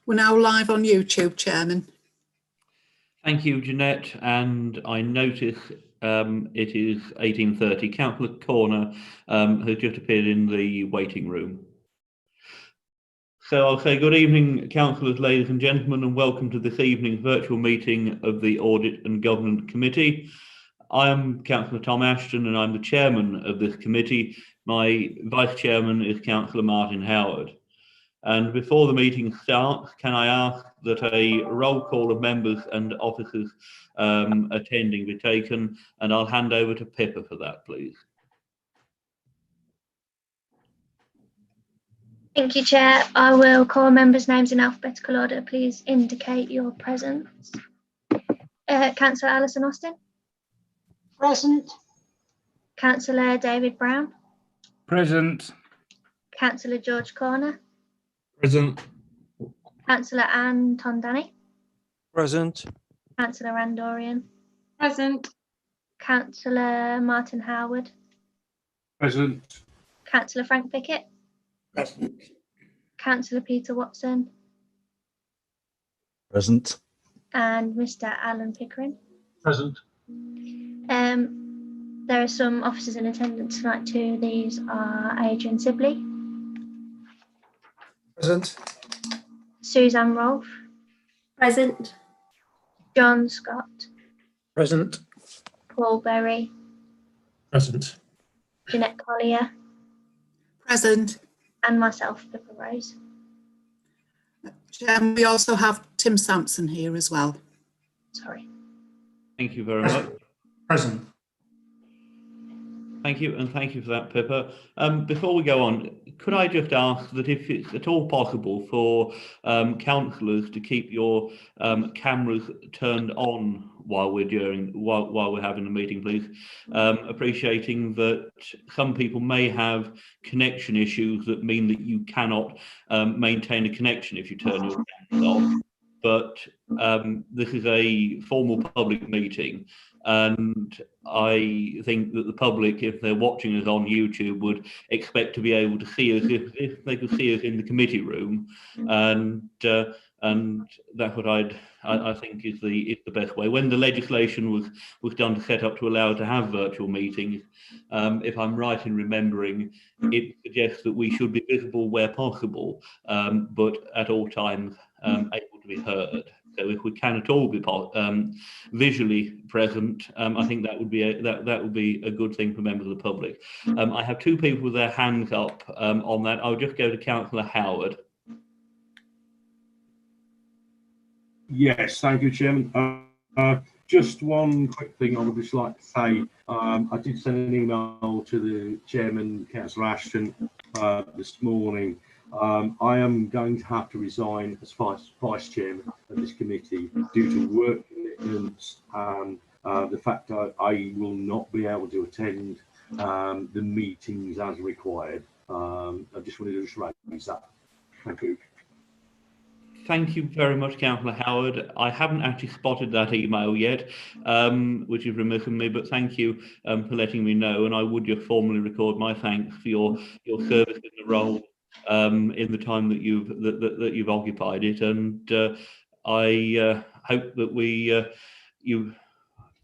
We're now live on YouTube, Chairman. Thank you, Jeanette. And I notice it is 18:30. Councillor Corner has just appeared in the waiting room. So I'll say good evening, councillors, ladies and gentlemen, and welcome to this evening's virtual meeting of the Audit and Governance Committee. I am Councillor Tom Ashton and I'm the chairman of this committee. My vice chairman is Councillor Martin Howard. And before the meeting starts, can I ask that a roll call of members and officers attending be taken, and I'll hand over to Pippa for that, please. Thank you, Chair. I will call members' names in alphabetical order. Please indicate your presence. Councillor Alison Austin. Present. Councillor David Brown. Present. Councillor George Corner. Present. Councillor Anne Tondani. Present. Councillor Ann Dorian. Present. Councillor Martin Howard. Present. Councillor Frank Pickett. Present. Councillor Peter Watson. Present. And Mr. Alan Pickering. Present. There are some officers in attendance tonight too. These are Adrian Sibley. Present. Suzanne Rolfe. Present. John Scott. Present. Paul Berry. Present. Jeanette Collier. Present. And myself, Pippa Rose. Chairman, we also have Tim Sampson here as well. Sorry. Thank you very much. Present. Thank you, and thank you for that, Pippa. Before we go on, could I just ask that if it's at all possible for councillors to keep your cameras turned on while we're having the meeting, please. Appreciating that some people may have connection issues that mean that you cannot maintain a connection if you turn your cameras off. But this is a formal public meeting, and I think that the public, if they're watching us on YouTube, would expect to be able to see us if they could see us in the committee room, and that's what I think is the best way. When the legislation was done to set up to allow to have virtual meetings, if I'm right in remembering, it suggests that we should be visible where possible, but at all times able to be heard. So if we can at all be visually present, I think that would be a good thing for members of the public. I have two people with their hands up on that. I'll just go to Councillor Howard. Yes, thank you, Chairman. Just one quick thing I would just like to say. I did send an email to the Chairman, Councillor Ashton, this morning. I am going to have to resign as Vice Chairman of this committee due to work commitments and the fact that I will not be able to attend the meetings as required. I just wanted to just raise that. Thank you. Thank you very much, Councillor Howard. I haven't actually spotted that email yet, which is remiss of me, but thank you for letting me know. And I would just formally record my thanks for your service in the role in the time that you've occupied it. And I hope that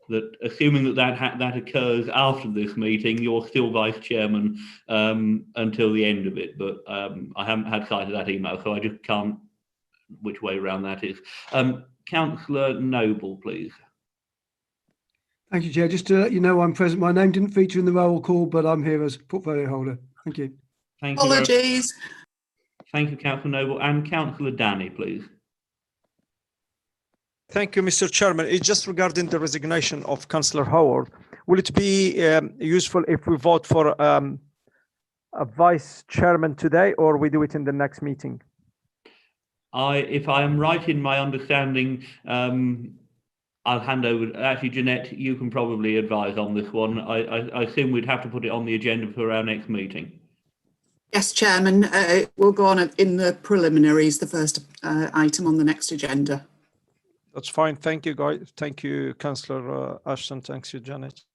that assuming that occurs after this meeting, you're still vice chairman until the end of it. But I haven't had sight of that email, so I just can't which way around that is. Councillor Noble, please. Thank you, Chair. Just to let you know, I'm present. My name didn't feature in the roll call, but I'm here as portfolio holder. Thank you. Thank you. Apologies. Thank you, Councillor Noble. And Councillor Danny, please. Thank you, Mr. Chairman. It's just regarding the resignation of Councillor Howard. Will it be useful if we vote for a vice chairman today, or we do it in the next meeting? If I am right in my understanding, I'll hand over. Actually, Jeanette, you can probably advise on this one. I assume we'd have to put it on the agenda for our next meeting. Yes, Chairman. We'll go on in the preliminaries, the first item on the next agenda. That's fine. Thank you, guys. Thank you, Councillor Ashton. Thanks you, Janet.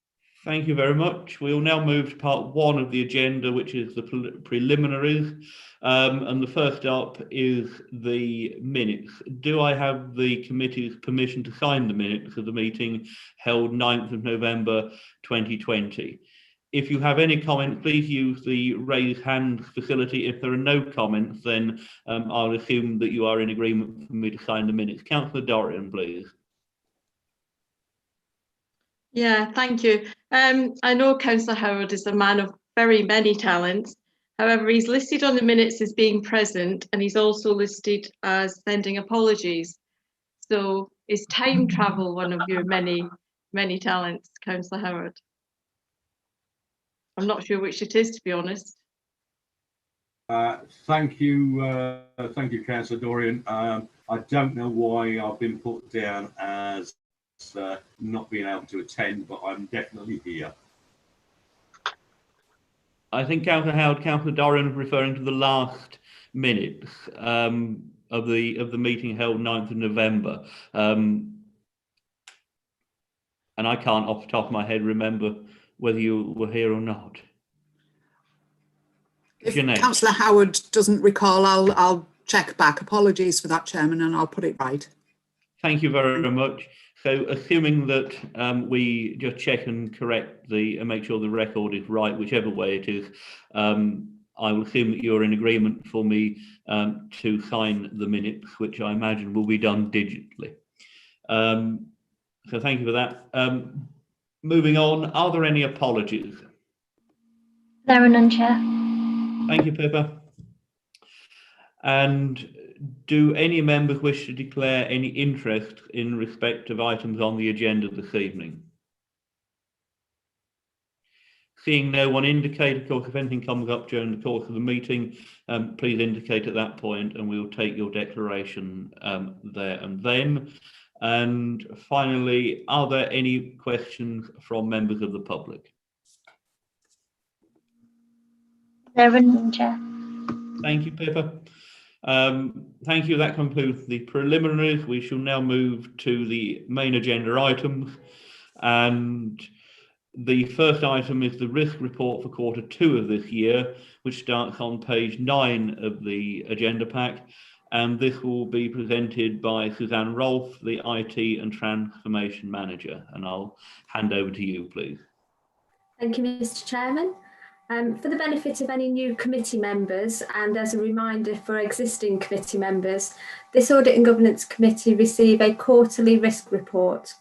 Thank you very much. We will now move to part one of the agenda, which is the preliminaries. And the first up is the minutes. Do I have the committee's permission to sign the minutes of the meeting held 9th of November 2020? If you have any comments, please use the raise hand facility. If there are no comments, then I'll assume that you are in agreement for me to sign the minutes. Councillor Dorian, please. Yeah, thank you. I know Councillor Howard is a man of very many talents. However, he's listed on the minutes as being present, and he's also listed as sending apologies. So is time travel one of your many talents, Councillor Howard? I'm not sure which it is, to be honest. Thank you, Councillor Dorian. I don't know why I've been put down as not being able to attend, but I'm definitely here. I think Councillor Howard, Councillor Dorian was referring to the last minutes of the meeting held 9th of November. And I can't off the top of my head remember whether you were here or not. If Jeanette. Councillor Howard doesn't recall, I'll check back. Apologies for that, Chairman, and I'll put it right. Thank you very much. So, assuming that we just check and correct and make sure the record is right, whichever way it is, I will assume that you're in agreement for me to sign the minutes, which I imagine will be done digitally. So, thank you for that. Moving on, are there any apologies? There are none, Chair. Thank you, Pippa. And do any members wish to declare any interest in respect of items on the agenda this evening? Seeing no one indicate, of course, if anything comes up during the course of the meeting, please indicate at that point and we'll take your declaration there and then. And finally, are there any questions from members of the public? There are none, Chair. Thank you, Pippa. Thank you. That concludes the preliminaries. We shall now move to the main agenda items. And the first item is the risk report for Q2 of this year, which starts on page 9 of the agenda pack. And this will be presented by Suzanne Rolfe, the IT and Transformation Manager. And I'll hand over to you, please. Thank you, Mr. Chairman. For the benefit of any new committee members and as a reminder for existing committee members, this Audit and Governance Committee receive a quarterly risk report.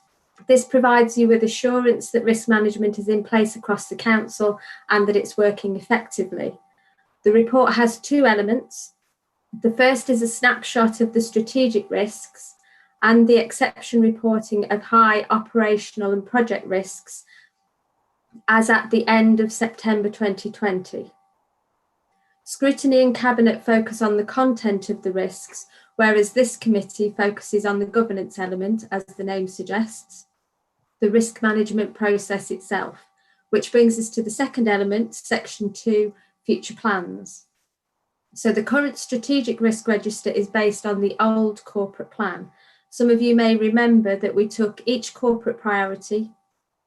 This provides you with assurance that risk management is in place across the council and that it's working effectively. The report has two elements. The first is a snapshot of the strategic risks and the exception reporting of high operational and project risks as at the end of September 2020. Scrutiny and Cabinet focus on the content of the risks, whereas this committee focuses on the governance element, as the name suggests, the risk management process itself, which brings us to the second element, section 2, future plans. So the current strategic risk register is based on the old corporate plan. Some of you may remember that we took each corporate priority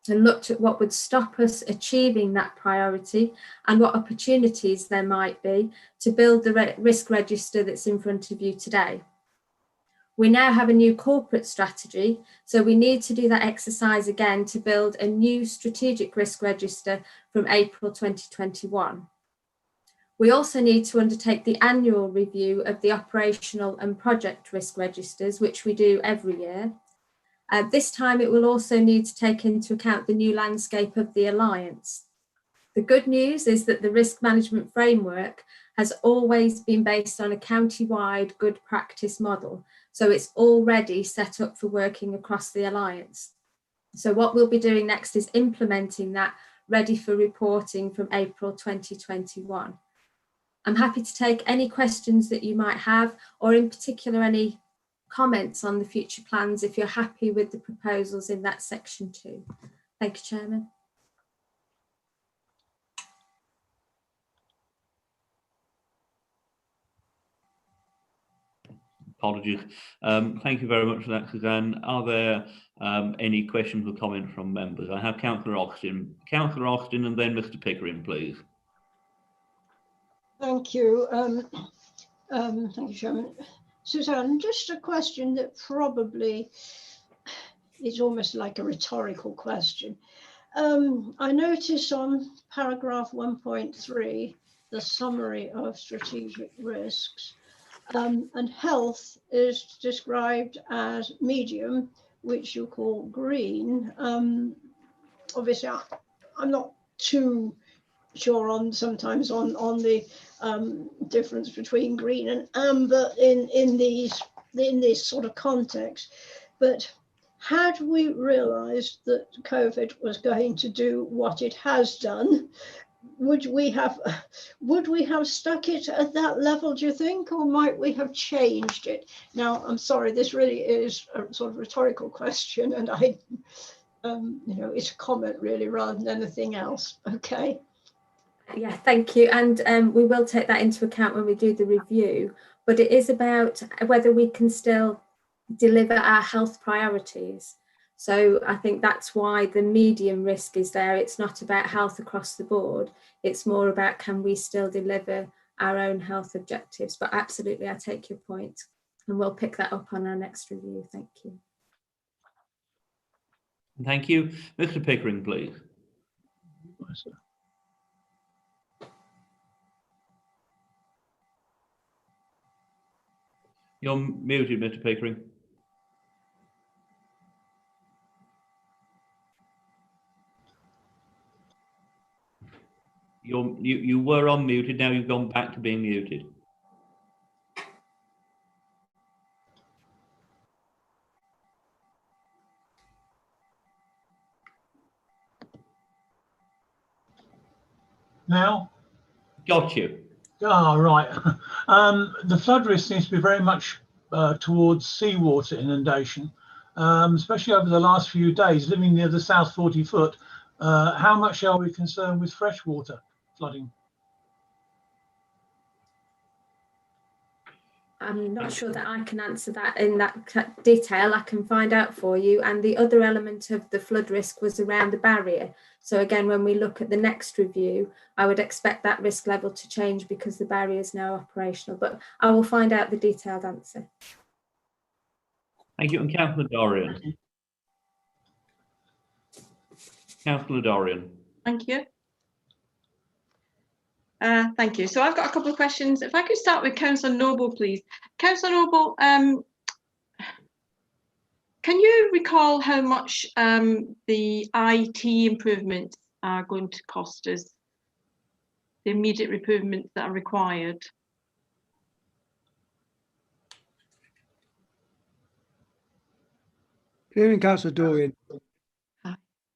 and looked at what would stop us achieving that priority and what opportunities there might be to build the risk register that's in front of you today. We now have a new corporate strategy, so we need to do that exercise again to build a new strategic risk register from April 2021. We also need to undertake the annual review of the operational and project risk registers, which we do every year. This time it will also need to take into account the new landscape of the Alliance. The good news is that the risk management framework has always been based on a county-wide good practice model, so it's already set up for working across the Alliance. So what we'll be doing next is implementing that, ready for reporting from April 2021. I'm happy to take any questions that you might have, or in particular any comments on the future plans if you're happy with the proposals in that section 2. Thank you, Chairman. Apologies. Thank you very much for that, Suzanne. Are there any questions or comments from members? I have Councillor Austin, and then Mr. Pickering, please. Thank you. Thank you, Chairman. Suzanne, just a question that probably is almost like a rhetorical question. I notice on paragraph 1.3, the summary of strategic risks, and health is described as medium, which you call green. Obviously, I'm not too sure on sometimes on the difference between green and amber in this sort of context, but had we realized that COVID was going to do what it has done, would we have stuck it at that level, do you think, or might we have changed it? Now, I'm sorry, this really is a sort of rhetorical question, and I you know, it's a comment really rather than anything else. Okay. Yeah, thank you. And we will take that into account when we do the review, but it is about whether we can still deliver our health priorities. So I think that's why the medium risk is there. It's not about health across the board. It's more about, can we still deliver our own health objectives? But absolutely, I take your point, and we'll pick that up on our next review. Thank you. Thank you. Mr. Pickering, please. You're muted, Mr. Pickering. You were unmuted, now you've gone back to being muted. Now? Got you. Ah, right. The flood risk seems to be very much towards seawater inundation, especially over the last few days. Living near the South 40 Foot, how much are we concerned with freshwater flooding? I'm not sure that I can answer that in that detail. I can find out for you. And the other element of the flood risk was around the barrier. So again, when we look at the next review, I would expect that risk level to change because the barrier is now operational, but I will find out the detailed answer. Thank you. And Councillor Dorian. Councillor Dorian. Thank you. Thank you. So I've got a couple of questions. If I could start with Councillor Noble, please. Councillor Noble, can you recall how much the IT improvements are going to cost us? The immediate improvements that are required? Hearing Councillor Dorian,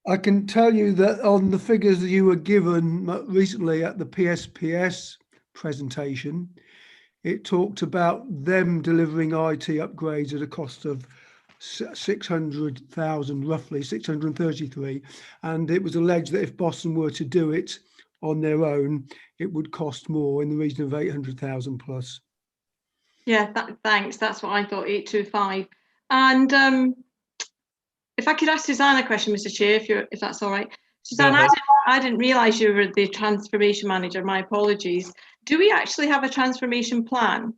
I can tell you that on the figures that you were given recently at the PSPS presentation, it talked about them delivering IT upgrades at a cost of 600,000, roughly 633, and it was alleged that if Boston were to do it on their own, it would cost more, in the region of 800,000 plus. Yeah, thanks. That's what I thought, 825. And if I could ask Suzanne a question, Mr. Chair, if that's all right. Suzanne, I didn't realise you were the transformation manager. My apologies. Do we actually have a transformation plan?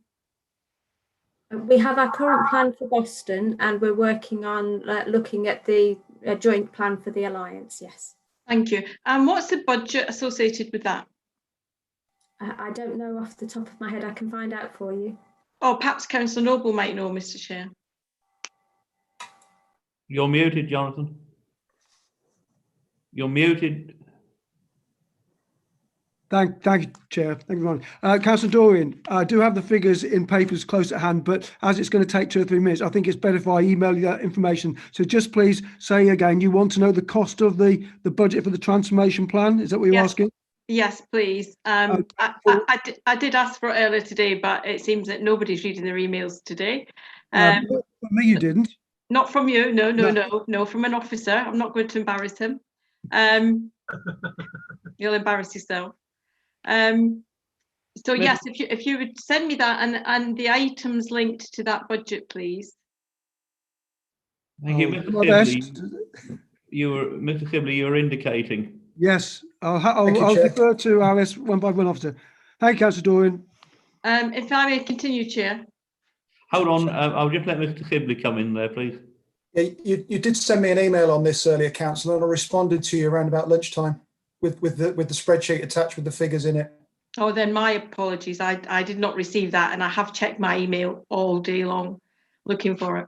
We have our current plan for Boston, and we're working on looking at the joint plan for the Alliance, yes. Thank you. And what's the budget associated with that? I don't know off the top of my head. I can find out for you. Oh, perhaps Councillor Noble might know, Mr. Chair. You're muted, Jonathan. You're muted. Thank you, Chair. Thank you very much. Councillor Dorian, I do have the figures in papers close at hand, but as it's going to take 2 or 3 minutes, I think it's better if I email you that information. So just please say again, you want to know the cost of the budget for the transformation plan? Is that what you're asking? Yes, please. I did ask for it earlier today, but it seems that nobody's reading their emails today. For me, you didn't. Not from you. No, from an officer. I'm not going to embarrass him. You'll embarrass yourself. So yes, if you would send me that and the items linked to that budget, please. Thank you, I'll do Mr. my Sibley. best. Mr. Sibley, you were indicating. Yes, Thank you, I'll Chair. defer to RS one by one officer. Thank you, Councillor Dorian. If I may continue, Chair. Hold on, I'll just let Mr. Sibley come in there, please. Yeah, you did send me an email on this earlier, Councillor, and I responded to you around about lunchtime with the spreadsheet attached with the figures in it. Oh, then my apologies. I did not receive that, and I have checked my email all day long looking for it.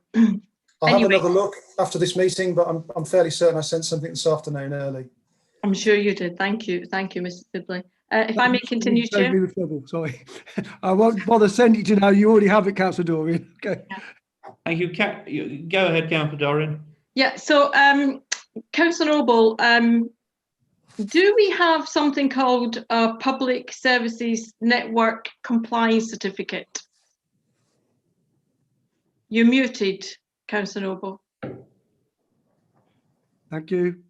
I'll Anyway. have another look after this meeting, but I'm fairly certain I sent something this afternoon early. I'm sure you did. Thank you, Mr. Sibley. If I may continue, Save Chair. me the trouble, sorry. I won't bother sending it to you now. You already have it, Councillor Dorian. Okay. Thank you. Go ahead, Councillor Dorian. Yeah. So, Councillor Noble, do we have something called a Public Services Network Compliance Certificate? You're muted, Councillor Noble. Thank you.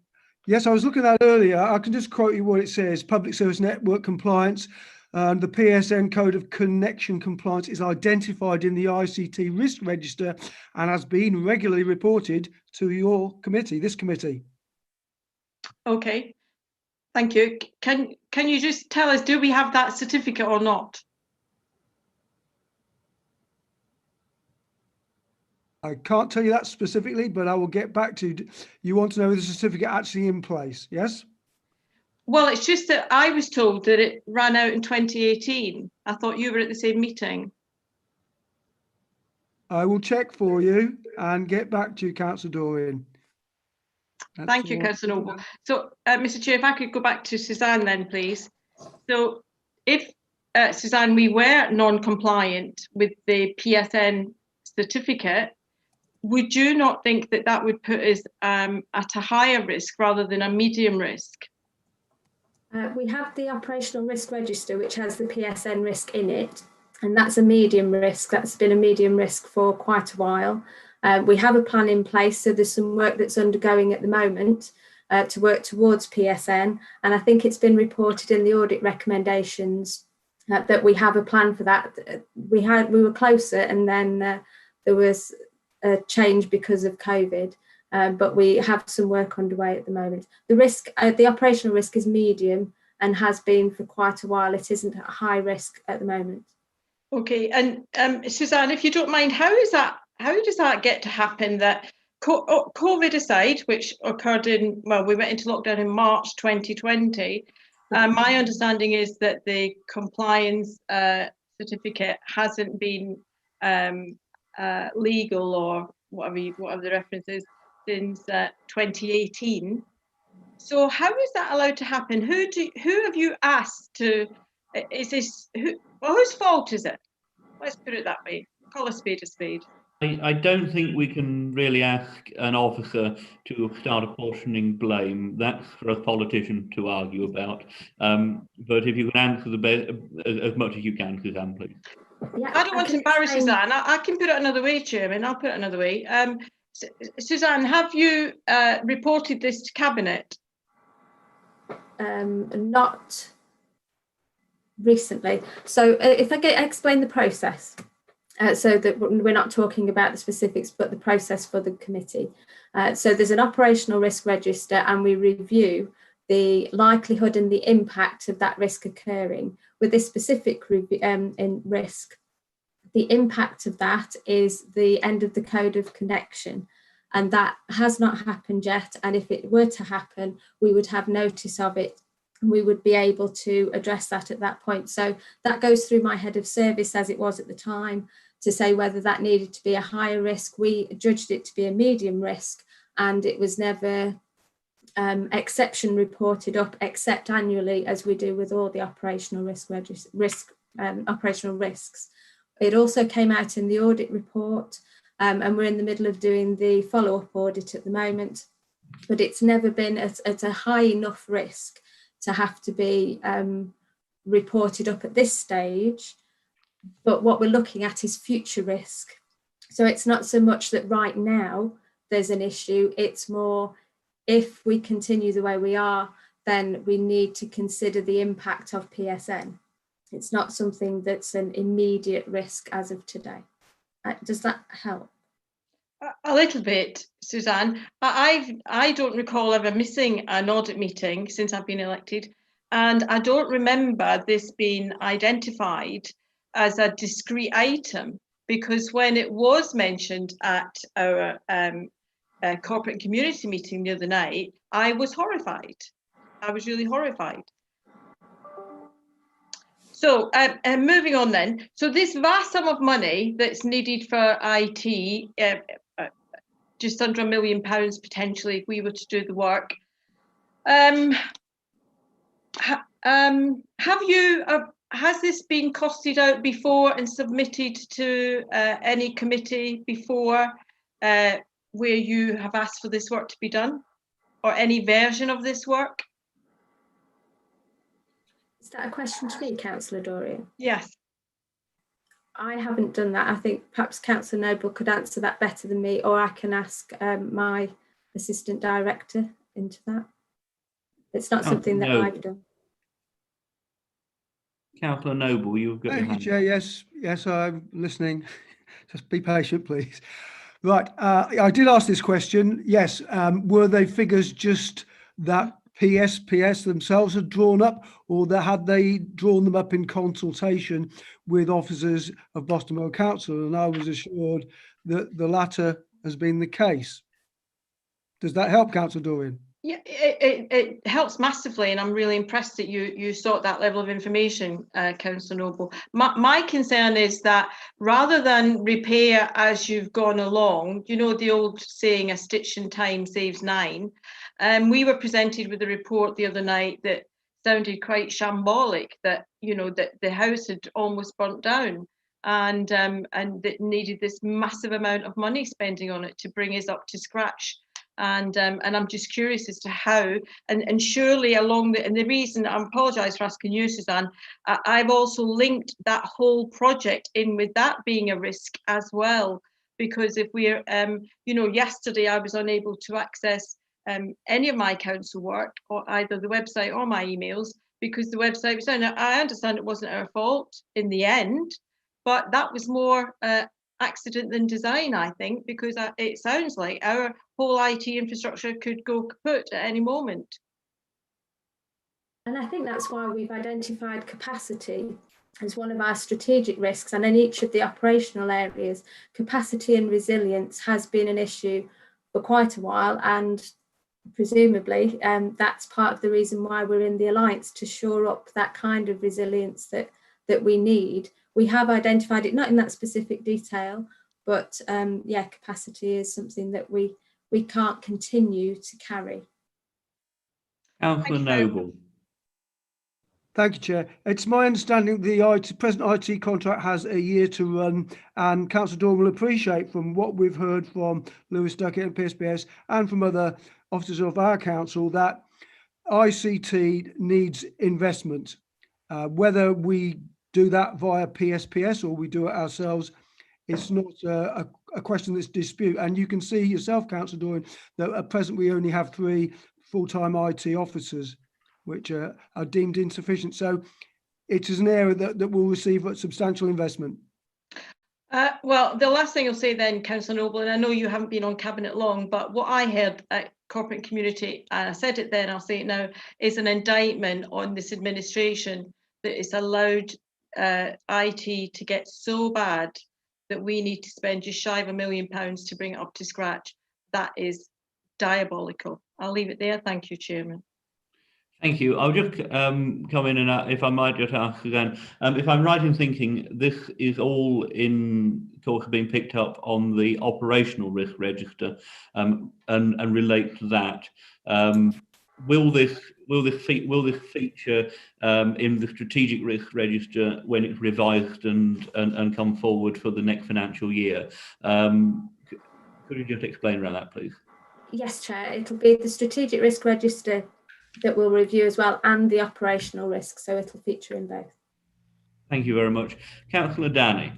Yes, I was looking at that earlier. I can just quote you what it says. Public Service Network Compliance. The PSN Code of Connection Compliance is identified in the ICT Risk Register and has been regularly reported to your committee, this committee. Okay, thank you. Can you just tell us, do we have that certificate or not? I can't tell you that specifically, but I will get back to you. You want to know the certificate actually in place, yes? Well, it's just that I was told that it ran out in 2018. I thought you were at the same meeting. I will check for you and get back to you, Councillor Dorian. Thank you, Councillor Noble. So, Mr. Chair, if I could go back to Suzanne then, please. So, if, Suzanne, we were non-compliant with the PSN certificate, would you not think that that would put us at a higher risk rather than a medium risk? We have the operational risk register, which has the PSN risk in it, and that's a medium risk. That's been a medium risk for quite a while. We have a plan in place, so there's some work that's undergoing at the moment to work towards PSN, and I think it's been reported in the audit recommendations that we have a plan for that. We were closer, and then there was a change because of COVID. But we have some work underway at the moment. The risk, the operational risk is medium and has been for quite a while. It isn't a high risk at the moment. Okay, and Suzanne, if you don't mind, how does that get to happen that COVID aside, which occurred we went into lockdown in March 2020, my understanding is that the compliance certificate hasn't been legal or whatever the reference is since 2018. So how is that allowed to happen? Who have you asked to? Is this whose fault is it? Let's put it that way. Call a spade a spade. I don't think we can really ask an officer to start apportioning blame. That's for a politician to argue about. But if you can answer as much as you can, Suzanne, please. Yeah, I don't want to embarrass Suzanne. I can put it another way, Chairman. I'll put it another way. Suzanne, have you reported this to Cabinet? Not recently. So if I explain the process, so that we're not talking about the specifics, but the process for the committee. So there's an operational risk register, and we review the likelihood and the impact of that risk occurring. With this specific in risk, the impact of that is the end of the code of connection, and that has not happened yet. And if it were to happen, we would have notice of it, and we would be able to address that at that point. So that goes through my head of service, as it was at the time, to say whether that needed to be a higher risk. We judged it to be a medium risk, and it was never exception reported up, except annually, as we do with all the operational operational risks. It also came out in the audit report, and we're in the middle of doing the follow-up audit at the moment, but it's never been at a high enough risk to have to be reported up at this stage. But what we're looking at is future risk. So it's not so much that right now there's an issue, it's more if we continue the way we are, then we need to consider the impact of PSN. It's not something that's an immediate risk as of today. Does that help? A little bit, Suzanne. I don't recall ever missing an audit meeting since I've been elected, and I don't remember this being identified as a discrete item, because when it was mentioned at our corporate and community meeting the other night, I was horrified. I was really horrified. So moving on then. So this vast sum of money that's needed for IT, just under £1 million potentially if we were to do the work. Has this been costed out before and submitted to any committee before where you have asked for this work to be done, or any version of this work? Is that a question to me, Councillor Dorian? Yes. I haven't done that. I think perhaps Councillor Noble could answer that better than me, or I can ask my Assistant Director into that. It's not something that I've done. Councillor Noble, you've got your hand. Chair. Yes, I'm listening. Just be patient, please. Right, I did ask this question. Yes, were they figures just that PSPS themselves had drawn up, or had they drawn them up in consultation with officers of Boston Borough Council? And I was assured that the latter has been the case. Does that help, Councillor Dorian? Yeah, it helps massively, and I'm really impressed that you sought that level of information, Councillor Noble. My concern is that rather than repair as you've gone along, you know the old saying, a stitch in time saves 9. We were presented with a report the other night that sounded quite shambolic, that that the house had almost burnt down, and that needed this massive amount of money spending on it to bring us up to scratch. And I'm just curious as to how, and surely along and the reason, I apologise for asking you, Suzanne, I've also linked that whole project in with that being a risk as well, because if we're, yesterday I was unable to access any of my council work, or either the website or my emails, because the website was down. Now, I understand it wasn't our fault in the end, but that was more accident than design, I think, because it sounds like our whole IT infrastructure could go kaput at any moment. And I think that's why we've identified capacity as one of our strategic risks, and in each of the operational areas, capacity and resilience has been an issue for quite a while, and presumably that's part of the reason why we're in the Alliance, to shore up that kind of resilience that we need. We have identified it, not in that specific detail, but yeah, capacity is something that we can't continue to carry. Councillor Noble. Thank you, Chair. It's my understanding the present IT contract has a year to run, and Councillor Dawn will appreciate from what we've heard from Lewis Duckett and PSPS and from other officers of our council that ICT needs investment. Whether we do that via PSPS or we do it ourselves, it's not a question that's dispute. And you can see yourself, Councillor Doran, that at present we only have 3 full-time IT officers, which are deemed insufficient. So it is an area that will receive a substantial investment. Well, the last thing I'll say then, Councillor Noble, and I know you haven't been on Cabinet long, but what I heard at Corporate Community, and I said it then, I'll say it now, is an indictment on this administration that it's allowed IT to get so bad that we need to spend just shy of £1 million to bring it up to scratch. That is diabolical. I'll leave it there. Thank you, Chairman. Thank you. I'll just come in and if I might just ask again, if I'm right in thinking this is all in course being picked up on the operational risk register and relate to that. Will this feature in the strategic risk register when it's revised and come forward for the next financial year? Could you just explain around that, please? Yes, Chair. It'll be the strategic risk register that we'll review as well, and the operational risk, so it'll feature in both. Thank you very much. Councillor Danny.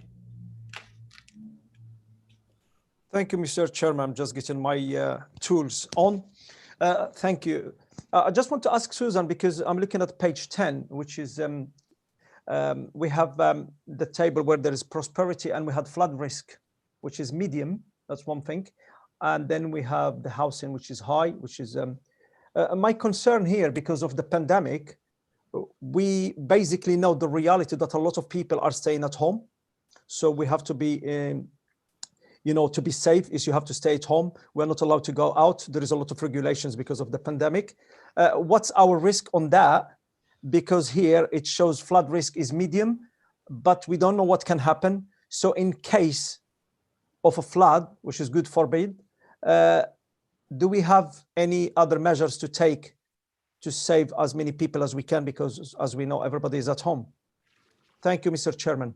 Thank you, Mr. Chairman. I'm just getting my tools on. Thank you. I just want to ask Susan, because I'm looking at page 10, which is We have the table where there is prosperity, and we had flood risk, which is medium. That's one thing. And then we have the housing, which is high, which is my concern here because of the pandemic. We basically know the reality that a lot of people are staying at home. So we have to be to be safe is you have to stay at home. We're not allowed to go out. There is a lot of regulations because of the pandemic. What's our risk on that? Because here it shows flood risk is medium, but we don't know what can happen. So in case of a flood, which is good forbid, do we have any other measures to take to save as many people as we can? Because as we know, everybody is at home. Thank you, Mr. Chairman.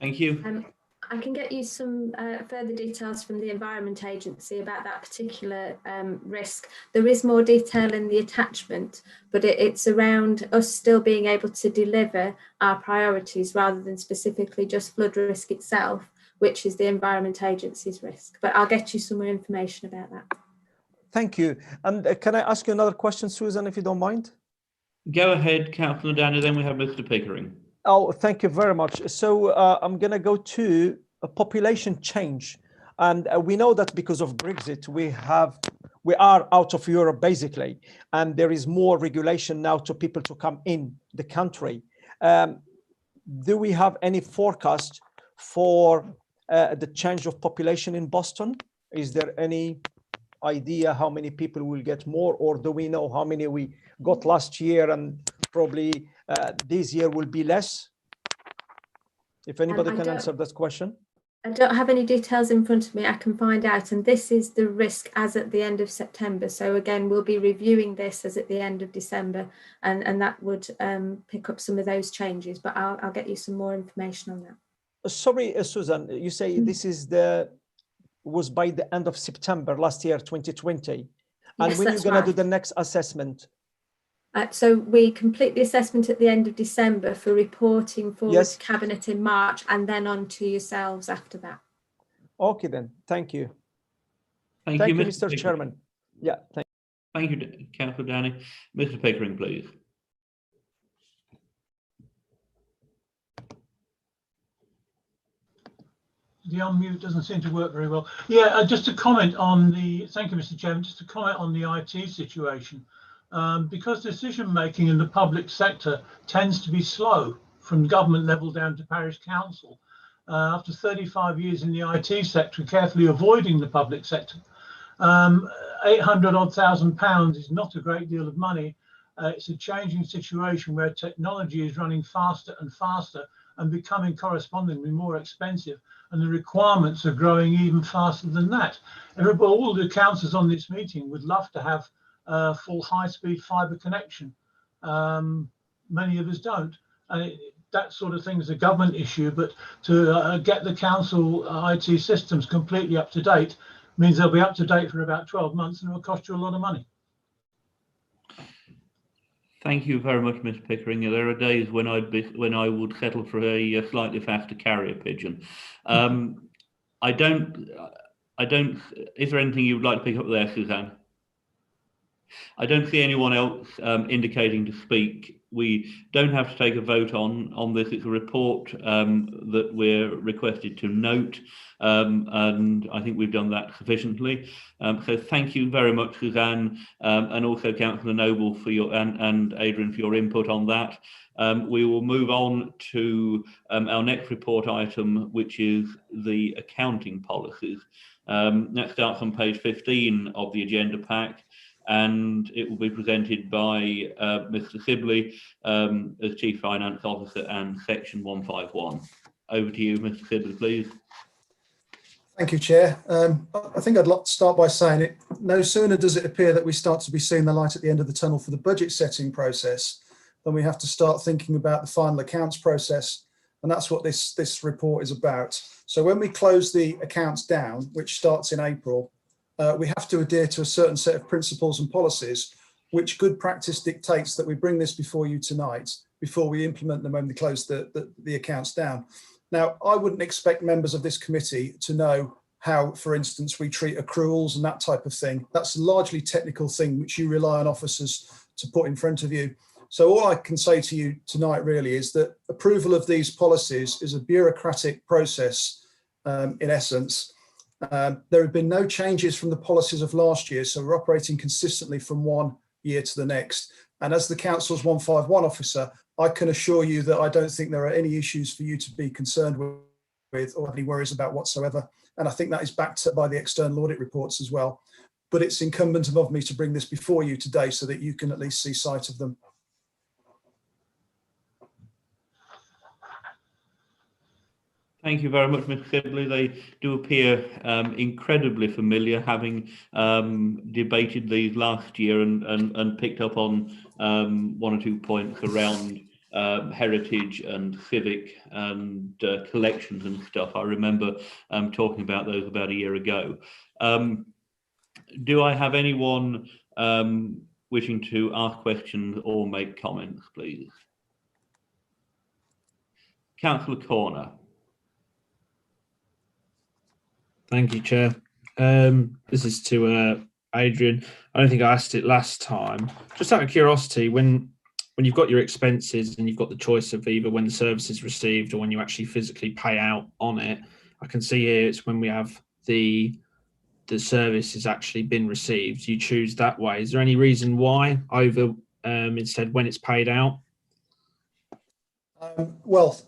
Thank you. I can get you some further details from the Environment Agency about that particular risk. There is more detail in the attachment, but it's around us still being able to deliver our priorities rather than specifically just flood risk itself, which is the Environment Agency's risk. But I'll get you some more information about that. Thank you. And can I ask you another question, Susan, if you don't mind? Go ahead, Councillor Danny, then we have Mr. Pickering. Oh, thank you very much. So I'm going to go to a population change. And we know that because of Brexit, we are out of Europe, basically. And there is more regulation now to people to come in the country. Do we have any forecast for the change of population in Boston? Is there any idea how many people will get more, or do we know how many we got last year and probably this year will be less? If anybody can answer that question. I don't have any details in front of me. I can find out, and this is the risk as at the end of September. So again, we'll be reviewing this as at the end of December, and that would pick up some of those changes, but I'll get you some more information on that. Sorry, Susan, you say this is was by the end of September last year, 2020. And Yes, when you're that's going to right. do the next assessment? So we complete the assessment at the end of December for reporting forward to Cabinet in March, and then on to yourselves after that. Okay, then. Thank you. Thank you, Mr. Chairman. Yeah, thank you, Councillor Danny. Mr. Pickering, please. The unmute doesn't seem to work very well. Yeah, just to comment on the, thank you, Mr. Chairman, just to comment on the IT situation. Because decision making in the public sector tends to be slow from government level down to parish council. After 35 years in the IT sector, carefully avoiding the public sector, 800,000 pounds is not a great deal of money. It's a changing situation where technology is running faster and faster and becoming correspondingly more expensive, and the requirements are growing even faster than that. All the councillors on this meeting would love to have full high-speed fibre connection. Many of us don't. That sort of thing is a government issue, but to get the council IT systems completely up to date means they'll be up to date for about 12 months, and it will cost you a lot of money. Thank you very much, Mr. Pickering. There are days when I would settle for a slightly faster carrier pigeon. I don't. Is there anything you would like to pick up there, Suzanne? I don't see anyone else indicating to speak. We don't have to take a vote on this. It's a report that we're requested to note, and I think we've done that sufficiently. So thank you very much, Suzanne, and also Councillor Noble for your and Adrian for your input on that. We will move on to our next report item, which is the accounting policies. That starts on page 15 of the agenda pack, and it will be presented by Mr. Sibley as Chief Finance Officer and Section 151. Over to you, Mr. Sibley, please. Thank you, Chair. I think I'd like to start by saying it. No sooner does it appear that we start to be seeing the light at the end of the tunnel for the budget setting process than we have to start thinking about the final accounts process. And that's what this report is about. So when we close the accounts down, which starts in April, we have to adhere to a certain set of principles and policies, which good practice dictates that we bring this before you tonight, before we implement them when we close the accounts down. Now, I wouldn't expect members of this committee to know how, for instance, we treat accruals and that type of thing. That's a largely technical thing which you rely on officers to put in front of you. So all I can say to you tonight really is that approval of these policies is a bureaucratic process in essence. There have been no changes from the policies of last year, so we're operating consistently from one year to the next. And as the Council's 151 officer, I can assure you that I don't think there are any issues for you to be concerned with or any worries about whatsoever. And I think that is backed up by the external audit reports as well. But it's incumbent above me to bring this before you today so that you can at least see sight of them. Thank you very much, Mr. Sibley. They do appear incredibly familiar, having debated these last year and picked up on one or two points around heritage and civic and collections and stuff. I remember talking about those about a year ago. Do I have anyone wishing to ask questions or make comments, please? Councillor Corner. Thank you, Chair. This is to Adrian. I don't think I asked it last time. Just out of curiosity, when you've got your expenses and you've got the choice of either when the service is received or when you actually physically pay out on it, I can see here it's when we have the service has actually been received. You choose that way. Is there any reason why over instead when it's paid out? Well,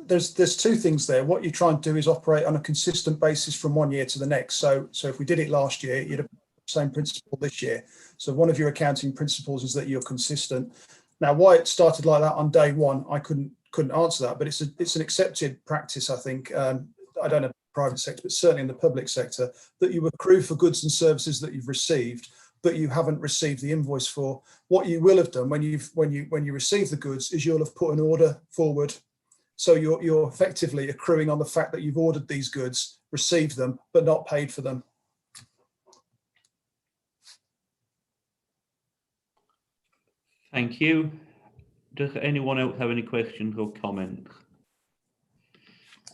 there's two things there. What you try and do is operate on a consistent basis from one year to the next. So if we did it last year, you'd have the same principle this year. So one of your accounting principles is that you're consistent. Now, why it started like that on day one, I couldn't answer that, but it's an accepted practice, I think. I don't know private sector, but certainly in the public sector, that you accrue for goods and services that you've received, but you haven't received the invoice for. What you will have done when you receive the goods is you'll have put an order forward. So you're effectively accruing on the fact that you've ordered these goods, received them, but not paid for them. Thank you. Does anyone else have any questions or comments?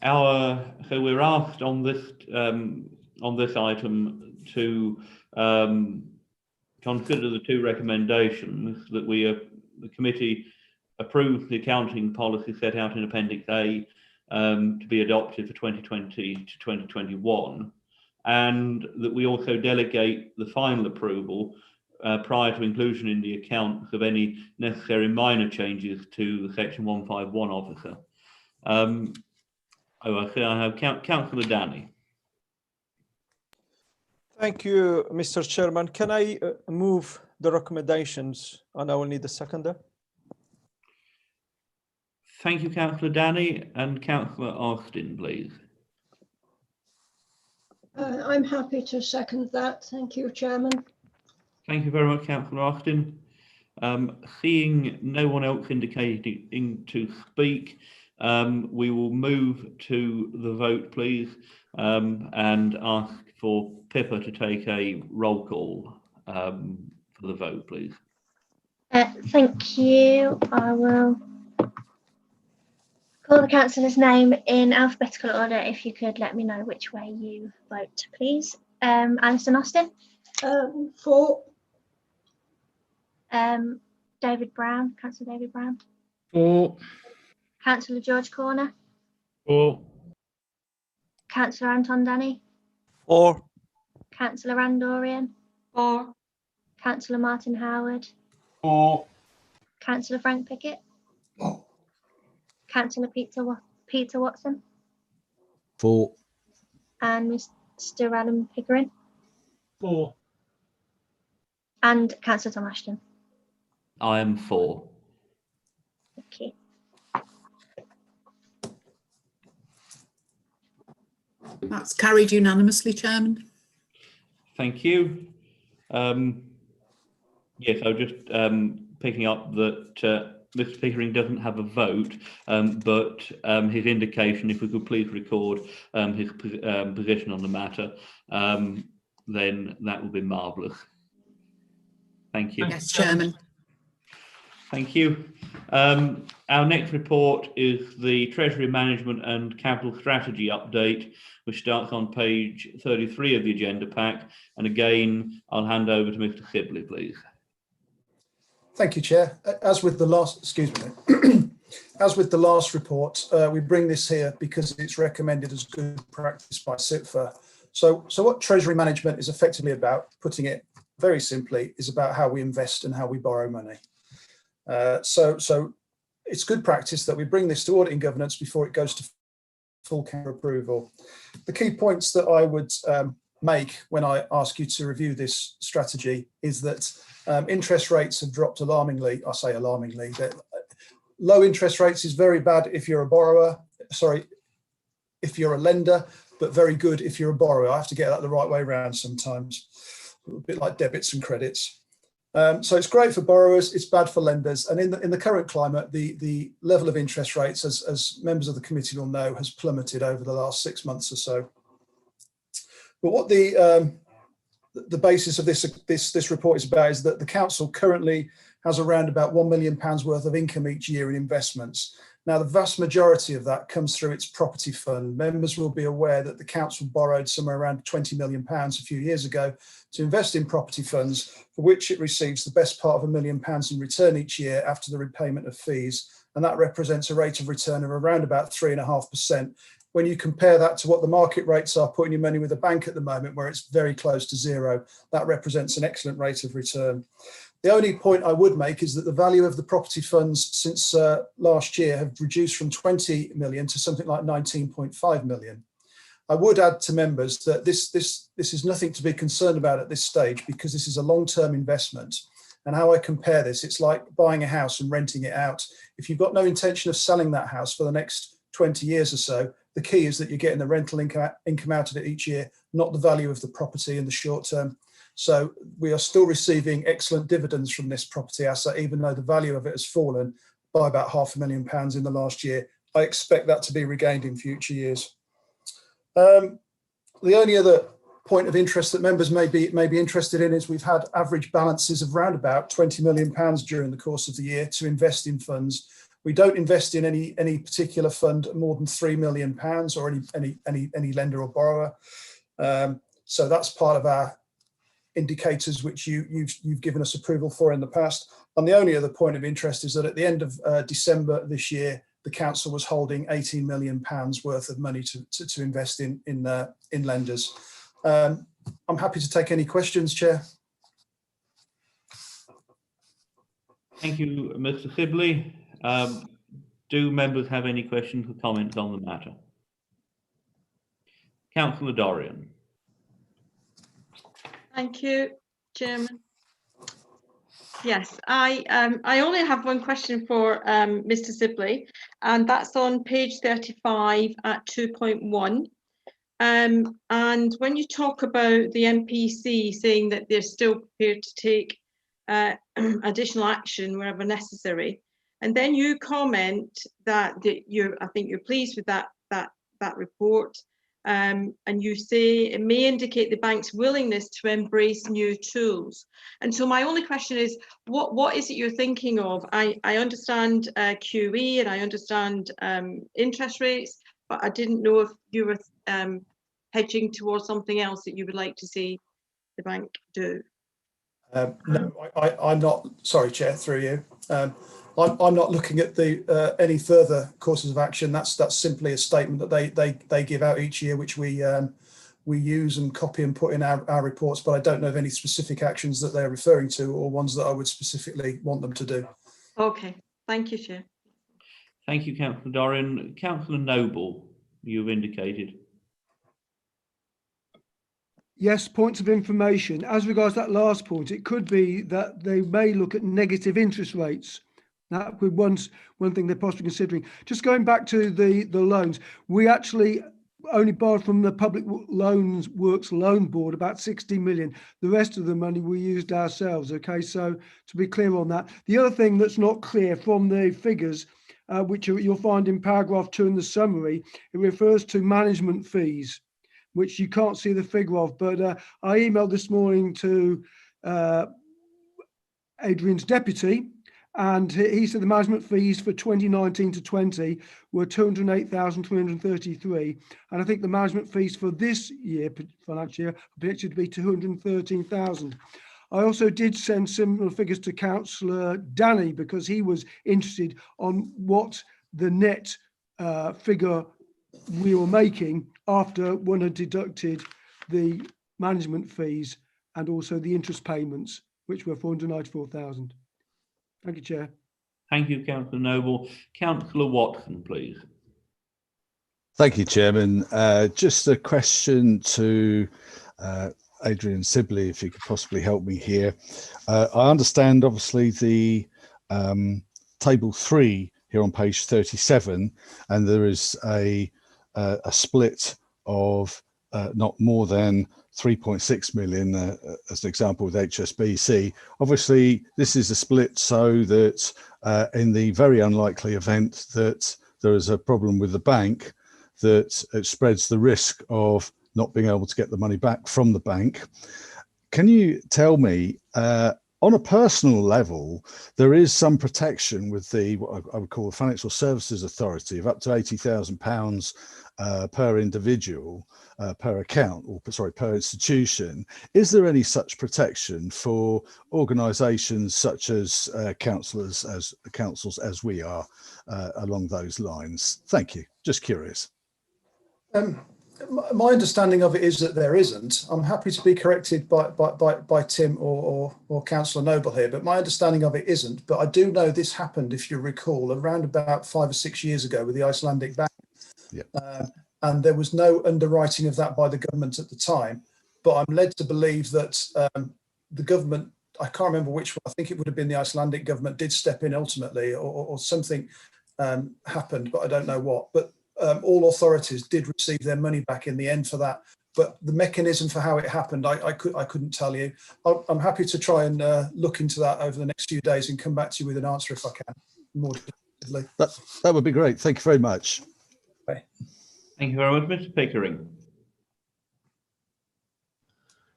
So we're asked on this item to consider the two recommendations that the committee approve the accounting policy set out in Appendix A to be adopted for 2020 to 2021, and that we also delegate the final approval prior to inclusion in the accounts of any necessary minor changes to the Section 151 officer. I have Councillor Danny. Thank you, Mr. Chairman. Can I move the recommendations, and I will need a seconder? Thank you, Councillor Danny, and Councillor Austin, please. I'm happy to second that. Thank you, Chairman. Thank you very much, Councillor Austin. Seeing no one else indicating to speak, we will move to the vote, please, and ask for Pippa to take a roll call for the vote, please. Thank you. I will call the councillor's name in alphabetical order. If you could let me know which way you vote, please. Alison Austin. For. David Brown, Councillor David Brown. For. Councillor George Corner. For. Councillor Anton Danny. For. Councillor Andorian. For. Councillor Martin Howard. For. Councillor Frank Pickett. For. Councillor Peter Watson. For. And Mr. Adam Pickering. For. And Councillor Tom Ashton. I am for. Okay. That's carried unanimously, Chairman. Thank you. Yes, I was just picking up that Mr. Pickering doesn't have a vote, but his indication, if we could please record his position on the matter, then that would be marvellous. Thank you. Yes, Chairman. Thank you. Our next report is the Treasury Management and Capital Strategy update, which starts on page 33 of the agenda pack. And again, I'll hand over to Mr. Sibley, please. Thank you, Chair. As with the last, excuse me, as with the last report, we bring this here because it's recommended as good practice by SIPFA. So what Treasury management is effectively about, putting it very simply, is about how we invest and how we borrow money. So it's good practice that we bring this to audit and governance before it goes to full council approval. The key points that I would make when I ask you to review this strategy is that interest rates have dropped alarmingly. I say alarmingly. That low interest rates is very bad if you're a borrower. Sorry, if you're a lender, but very good if you're a borrower. I have to get that the right way around sometimes. A bit like debits and credits. So it's great for borrowers, it's bad for lenders. And in the current climate, the level of interest rates, as members of the committee will know, has plummeted over the last 6 months or so. But what the basis of this report is about is that the council currently has around about £1 million worth of income each year in investments. Now, the vast majority of that comes through its property fund. Members will be aware that the council borrowed somewhere around £20 million a few years ago to invest in property funds, for which it receives the best part of £1 million in return each year after the repayment of fees. And that represents a rate of return of around about 3.5%. When you compare that to what the market rates are putting your money with a bank at the moment, where it's very close to zero, that represents an excellent rate of return. The only point I would make is that the value of the property funds since last year have reduced from 20 million to something like 19.5 million. I would add to members that this is nothing to be concerned about at this stage, because this is a long-term investment. And how I compare this, it's like buying a house and renting it out. If you've got no intention of selling that house for the next 20 years or so, the key is that you're getting the rental income out of it each year, not the value of the property in the short term. So we are still receiving excellent dividends from this property asset, even though the value of it has fallen by about £500,000 in the last year. I expect that to be regained in future years. The only other point of interest that members may be interested in is we've had average balances of around about £20 million during the course of the year to invest in funds. We don't invest in any particular fund more than £3 million or any lender or borrower. So that's part of our indicators which you've given us approval for in the past. And the only other point of interest is that at the end of December this year, the council was holding £18 million worth of money to invest in lenders. I'm happy to take any questions, Chair. Thank you, Mr. Sibley. Do members have any questions or comments on the matter? Councillor Dorian. Thank you, Chairman. Yes, I only have one question for Mr. Sibley, and that's on page 35 at 2.1. And when you talk about the MPC saying that they're still prepared to take additional action wherever necessary, and then you comment that I think you're pleased with that report. And you say it may indicate the bank's willingness to embrace new tools. And so my only question is, what is it you're thinking of? I understand QE and I understand interest rates, but I didn't know if you were hedging towards something else that you would like to see the bank do. No, I'm not. Sorry, Chair, through you. I'm not looking at any further courses of action. That's simply a statement that they give out each year, which we use and copy and put in our reports. But I don't know of any specific actions that they're referring to or ones that I would specifically want them to do. Okay, thank you, Chair. Thank you, Councillor Dorian. Councillor Noble, you've indicated. Yes, points of information. As regards that last point, it could be that they may look at negative interest rates. That could one thing they're possibly considering. Just going back to the loans, we actually only borrowed from the Public Loans Works Loan Board about 60 million. The rest of the money we used ourselves. Okay, so to be clear on that. The other thing that's not clear from the figures, which you'll find in paragraph 2 in the summary, it refers to management fees, which you can't see the figure of. But I emailed this morning to Adrian's deputy, and he said the management fees for 2019 to 20 were 208,333, and I think the management fees for this year, financial year, are predicted to be 213,000. I also did send similar figures to Councillor Danny because he was interested on what the net figure we were making after one had deducted the management fees and also the interest payments, which were 494,000. Thank you, Chair. Thank you, Councillor Noble. Councillor Watson, please. Thank you, Chairman. Just a question to Adrian Sibley, if you could possibly help me here. I understand, obviously, the table 3 here on page 37, and there is a split of not more than 3.6 million as an example with HSBC. Obviously, this is a split so that in the very unlikely event that there is a problem with the bank, that it spreads the risk of not being able to get the money back from the bank. Can you tell me, on a personal level, there is some protection with the what I would call the Financial Services Authority of up to £80,000 per individual, per account, or sorry, per institution. Is there any such protection for organisations such as councils as we are along those lines? Thank you. Just curious. My understanding of it is that there isn't. I'm happy to be corrected by Tim or Councillor Noble here, but my understanding of it isn't. But I do know this happened, if you recall, around about 5 or 6 years ago with the Icelandic Bank. Yeah. And there was no underwriting of that by the government at the time. But I'm led to believe that the government, I can't remember which one, I think it would have been the Icelandic government, did step in ultimately, or something happened, but I don't know what. But all authorities did receive their money back in the end for that. But the mechanism for how it happened, I couldn't tell you. I'm happy to try and look into that over the next few days and come back to you with an answer if I can, more definitively. That would be great. Thank you very much. Okay. Thank you very much, Mr. Pickering.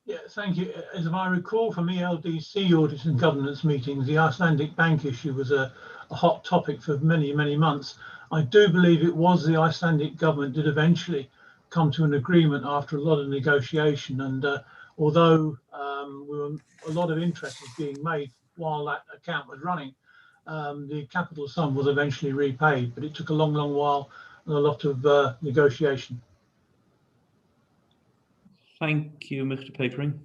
Yeah, thank you. As I recall from ELDC audit and governance meetings, the Icelandic bank issue was a hot topic for many, many months. I do believe it was the Icelandic government did eventually come to an agreement after a lot of negotiation, and although a lot of interest was being made while that account was running, the capital sum was eventually repaid, but it took a long, long while and a lot of negotiation. Thank you, Mr. Pickering.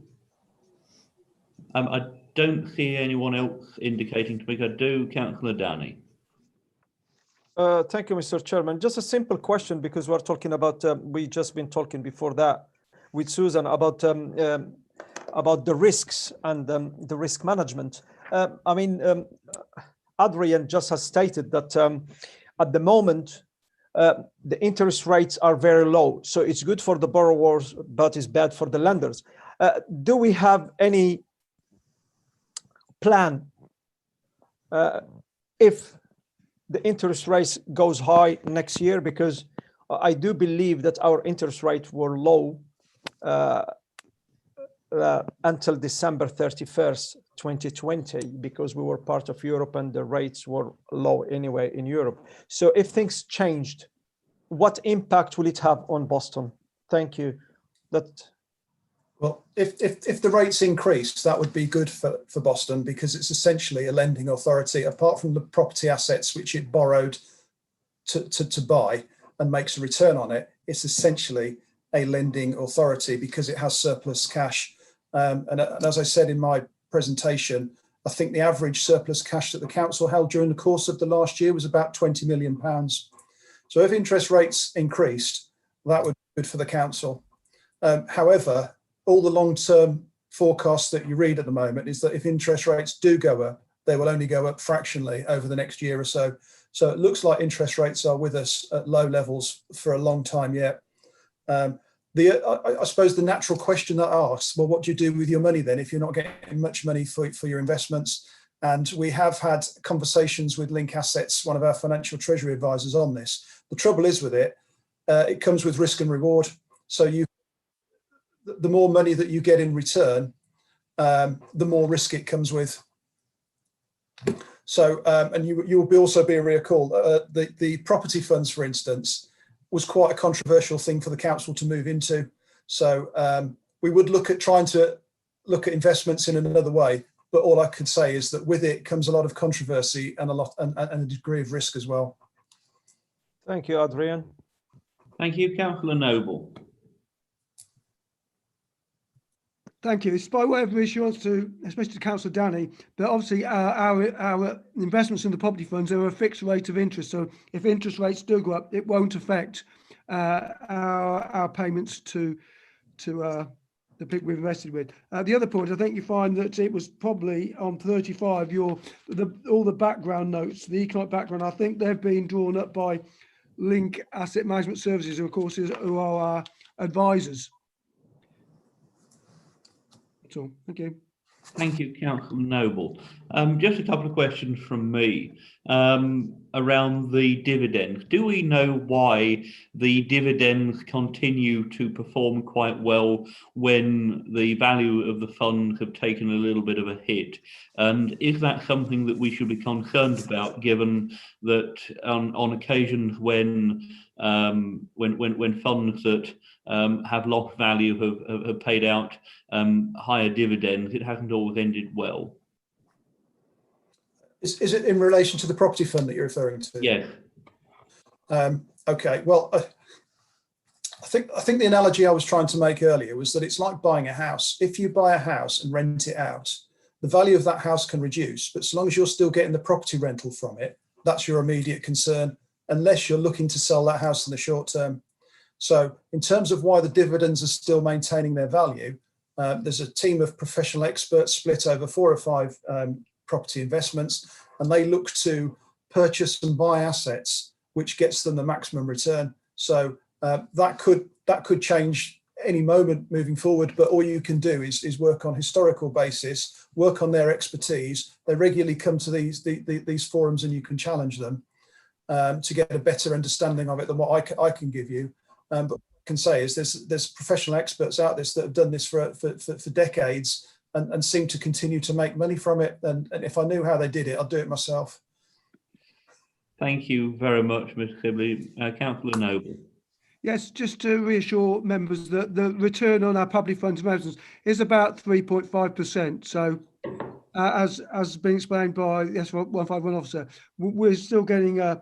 I don't see anyone else indicating to speak. I do, Councillor Danny. Thank you, Mr. Chairman. Just a simple question, because we're talking about, we just been talking before that with Susan about the risks and the risk management. I mean, Adrian just has stated that at the moment, the interest rates are very low. So it's good for the borrowers, but it's bad for the lenders. Do we have any plan if the interest rate goes high next year? Because I do believe that our interest rates were low until December 31st, 2020, because we were part of Europe and the rates were low anyway in Europe. So if things changed, what impact will it have on Boston? Thank you. Well, if the rates increase, that would be good for Boston, because it's essentially a lending authority, apart from the property assets which it borrowed to buy and makes a return on it. It's essentially a lending authority because it has surplus cash. And as I said in my presentation, I think the average surplus cash that the council held during the course of the last year was about £20 million. So if interest rates increased, that would be good for the council. However, all the long-term forecasts that you read at the moment is that if interest rates do go up, they will only go up fractionally over the next year or so. So it looks like interest rates are with us at low levels for a long time yet. I suppose the natural question that asks, well, what do you do with your money then if you're not getting much money for your investments? And we have had conversations with Link Assets, one of our financial treasury advisors, on this. The trouble is with it, it comes with risk and reward. So the more money that you get in return, the more risk it comes with. So, and you will also be recalled, the property funds, for instance, was quite a controversial thing for the council to move into. So we would look at trying to look at investments in another way. But all I could say is that with it comes a lot of controversy and a degree of risk as well. Thank you, Adrian. Thank you, Councillor Noble. Thank you. It's by way of reassurance to, especially to Councillor Danny, but obviously our investments in the property funds are a fixed rate of interest. So if interest rates do go up, it won't affect our payments to the people we've invested with. The other point, I think you find that it was probably on 35, all the background notes, the economic background, I think they've been drawn up by Link Asset Management Services, who of course who are our advisors. That's all. Thank you. Thank you, Councillor Noble. Just a couple of questions from me around the dividends. Do we know why the dividends continue to perform quite well when the value of the funds have taken a little bit of a hit? And is that something that we should be concerned about, given that on occasions when funds that have lost value have paid out higher dividends, it hasn't always ended well? Is it in relation to the property fund that you're referring to? Yes. Okay. Well, I think the analogy I was trying to make earlier was that it's like buying a house. If you buy a house and rent it out, the value of that house can reduce, but so long as you're still getting the property rental from it, that's your immediate concern, unless you're looking to sell that house in the short term. So in terms of why the dividends are still maintaining their value, there's a team of professional experts split over 4 or 5 property investments, and they look to purchase and buy assets which gets them the maximum return. So that could change any moment moving forward, but all you can do is work on historical basis, work on their expertise. They regularly come to these forums and you can challenge them to get a better understanding of it than what I can give you. But what I can say is there's professional experts out there that have done this for decades and seem to continue to make money from it. And if I knew how they did it, I'd do it myself. Thank you very much, Mr. Sibley. Councillor Noble. Yes, just to reassure members that the return on our public funds investments is about 3.5%. So as been explained by the S151 officer, we're still getting a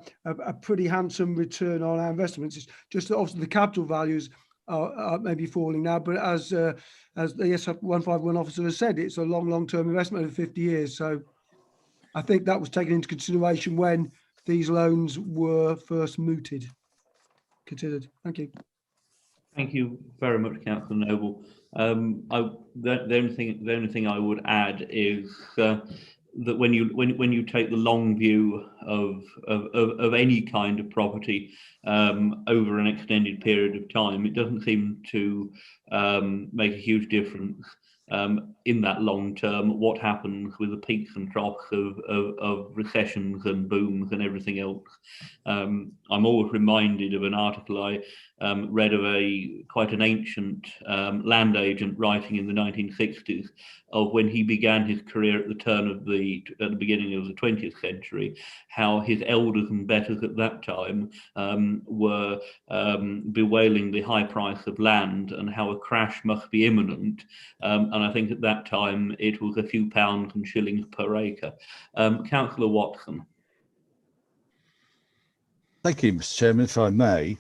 pretty handsome return on our investments. It's just that obviously the capital values are maybe falling now, but as the S151 officer has said, it's a long-term investment of 50 years. So I think that was taken into consideration when these loans were first considered. Thank you. Thank you very much, Councillor Noble. The only thing I would add is that when you take the long view of any kind of property over an extended period of time, it doesn't seem to make a huge difference in that long term what happens with the peaks and troughs of recessions and booms and everything else. I'm always reminded of an article I read of quite an ancient land agent writing in the 1960s of when he began his career at the beginning of the 20th century, how his elders and betters at that time were bewailing the high price of land and how a crash must be imminent. And I think at that time it was a few pounds and shillings per acre. Councillor Watson. Thank you, Mr. Chairman. If I may,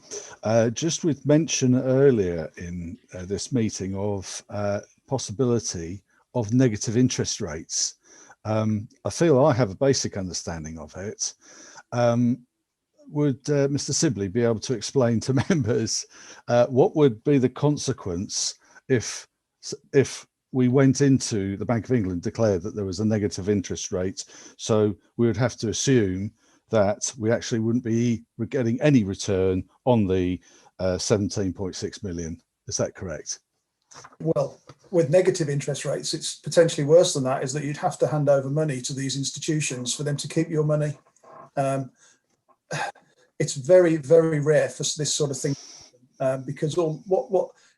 just with mention earlier in this meeting of possibility of negative interest rates, I feel I have a basic understanding of it. Would Mr. Sibley be able to explain to members what would be the consequence if we went into the Bank of England, declared that there was a negative interest rate? So we would have to assume that we actually wouldn't be getting any return on the 17.6 million. Is that correct? Well, with negative interest rates, it's potentially worse than that, is that you'd have to hand over money to these institutions for them to keep your money. It's very, very rare for this sort of thing because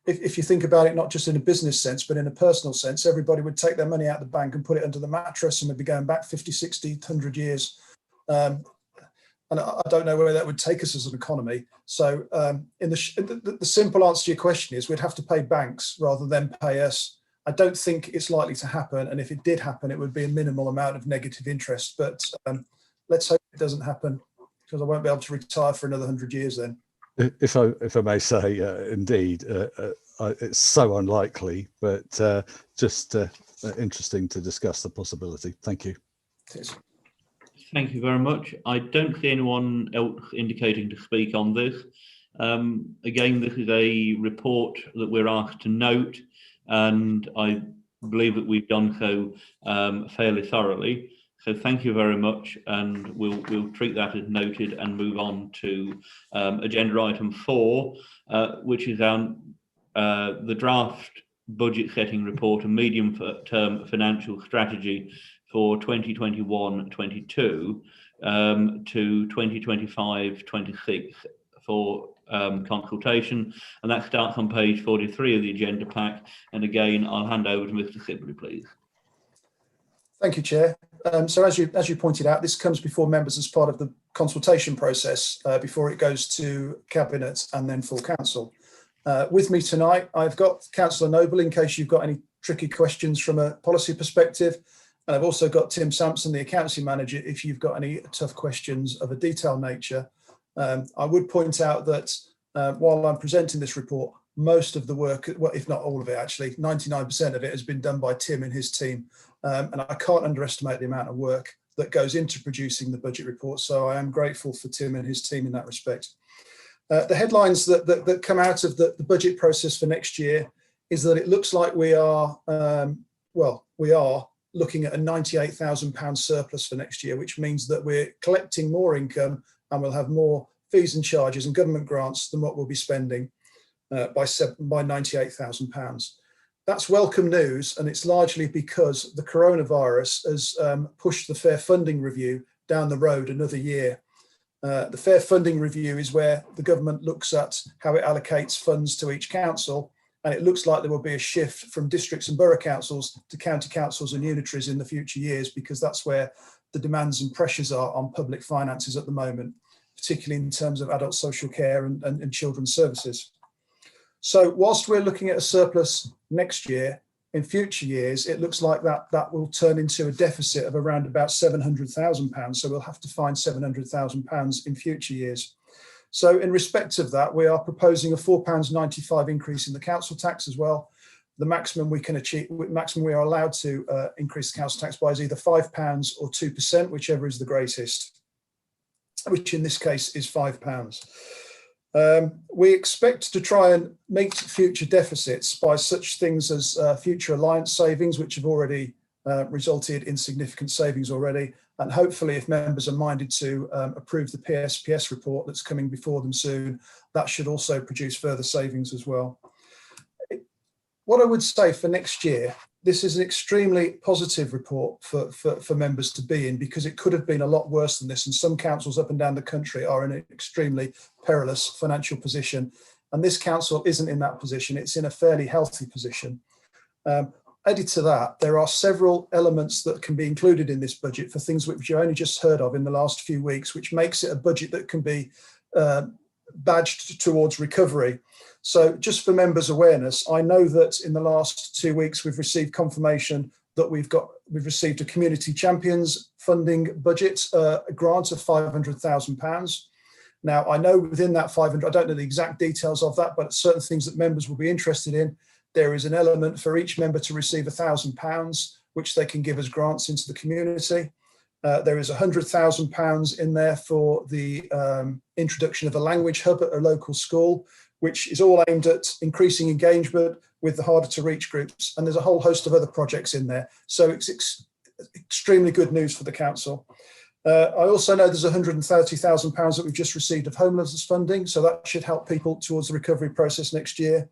if you think about it, not just in a business sense, but in a personal sense, everybody would take their money out of the bank and put it under the mattress and would be going back 50, 60, 100 years. And I don't know where that would take us as an economy. So the simple answer to your question is we'd have to pay banks rather than pay us. I don't think it's likely to happen, and if it did happen, it would be a minimal amount of negative interest. But let's hope it doesn't happen, because I won't be able to retire for another 100 years then. If I may say, indeed, it's so unlikely, but just interesting to discuss the possibility. Thank you. Thank you very much. I don't see anyone else indicating to speak on this. Again, this is a report that we're asked to note, and I believe that we've done so fairly thoroughly. So thank you very much, and we'll treat that as noted and move on to agenda item 4, which is the draft budget setting report and medium-term financial strategy for 2021-22 to 2025-26 for consultation, and that starts on page 43 of the agenda pack. And again, I'll hand over to Mr. Sibley, please. Thank you, Chair. So as you pointed out, this comes before members as part of the consultation process before it goes to Cabinet and then full council. With me tonight, I've got Councillor Noble in case you've got any tricky questions from a policy perspective. And I've also got Tim Sampson, the accountancy manager, if you've got any tough questions of a detailed nature. I would point out that while I'm presenting this report, most of the work, well, if not all of it, actually, 99% of it has been done by Tim and his team. And I can't underestimate the amount of work that goes into producing the budget report. So I am grateful for Tim and his team in that respect. The headlines that come out of the budget process for next year is that it looks like we are looking at a £98,000 surplus for next year, which means that we're collecting more income and we'll have more fees and charges and government grants than what we'll be spending by £98,000. That's welcome news, and it's largely because the coronavirus has pushed the fair funding review down the road another year. The fair funding review is where the government looks at how it allocates funds to each council, and it looks like there will be a shift from districts and borough councils to county councils and unitaries in the future years, because that's where the demands and pressures are on public finances at the moment, particularly in terms of adult social care and children's services. So whilst we're looking at a surplus next year, in future years, it looks like that will turn into a deficit of around about £700,000. So we'll have to find £700,000 in future years. So in respect of that, we are proposing a £4.95 increase in the council tax as well. The maximum we can achieve, maximum we are allowed to increase the council tax by is either £5 or 2%, whichever is the greatest, which in this case is £5. We expect to try and meet future deficits by such things as future alliance savings, which have already resulted in significant savings already. And hopefully, if members are minded to approve the PSPS report that's coming before them soon, that should also produce further savings as well. What I would say for next year, this is an extremely positive report for members to be in, because it could have been a lot worse than this, and some councils up and down the country are in an extremely perilous financial position, and this council isn't in that position. It's in a fairly healthy position. Added to that, there are several elements that can be included in this budget for things which you only just heard of in the last few weeks, which makes it a budget that can be badged towards recovery. So just for members' awareness, I know that in the last 2 weeks we've received confirmation that we've received a community champions funding budget, a grant of £500,000. Now I know within that 500, I don't know the exact details of that, but certain things that members will be interested in. There is an element for each member to receive £1,000, which they can give as grants into the community. There is £100,000 in there for the introduction of a language hub at a local school, which is all aimed at increasing engagement with the harder to reach groups. And there's a whole host of other projects in there. So it's extremely good news for the council. I also know there's £130,000 that we've just received of homelessness funding. So that should help people towards the recovery process next year.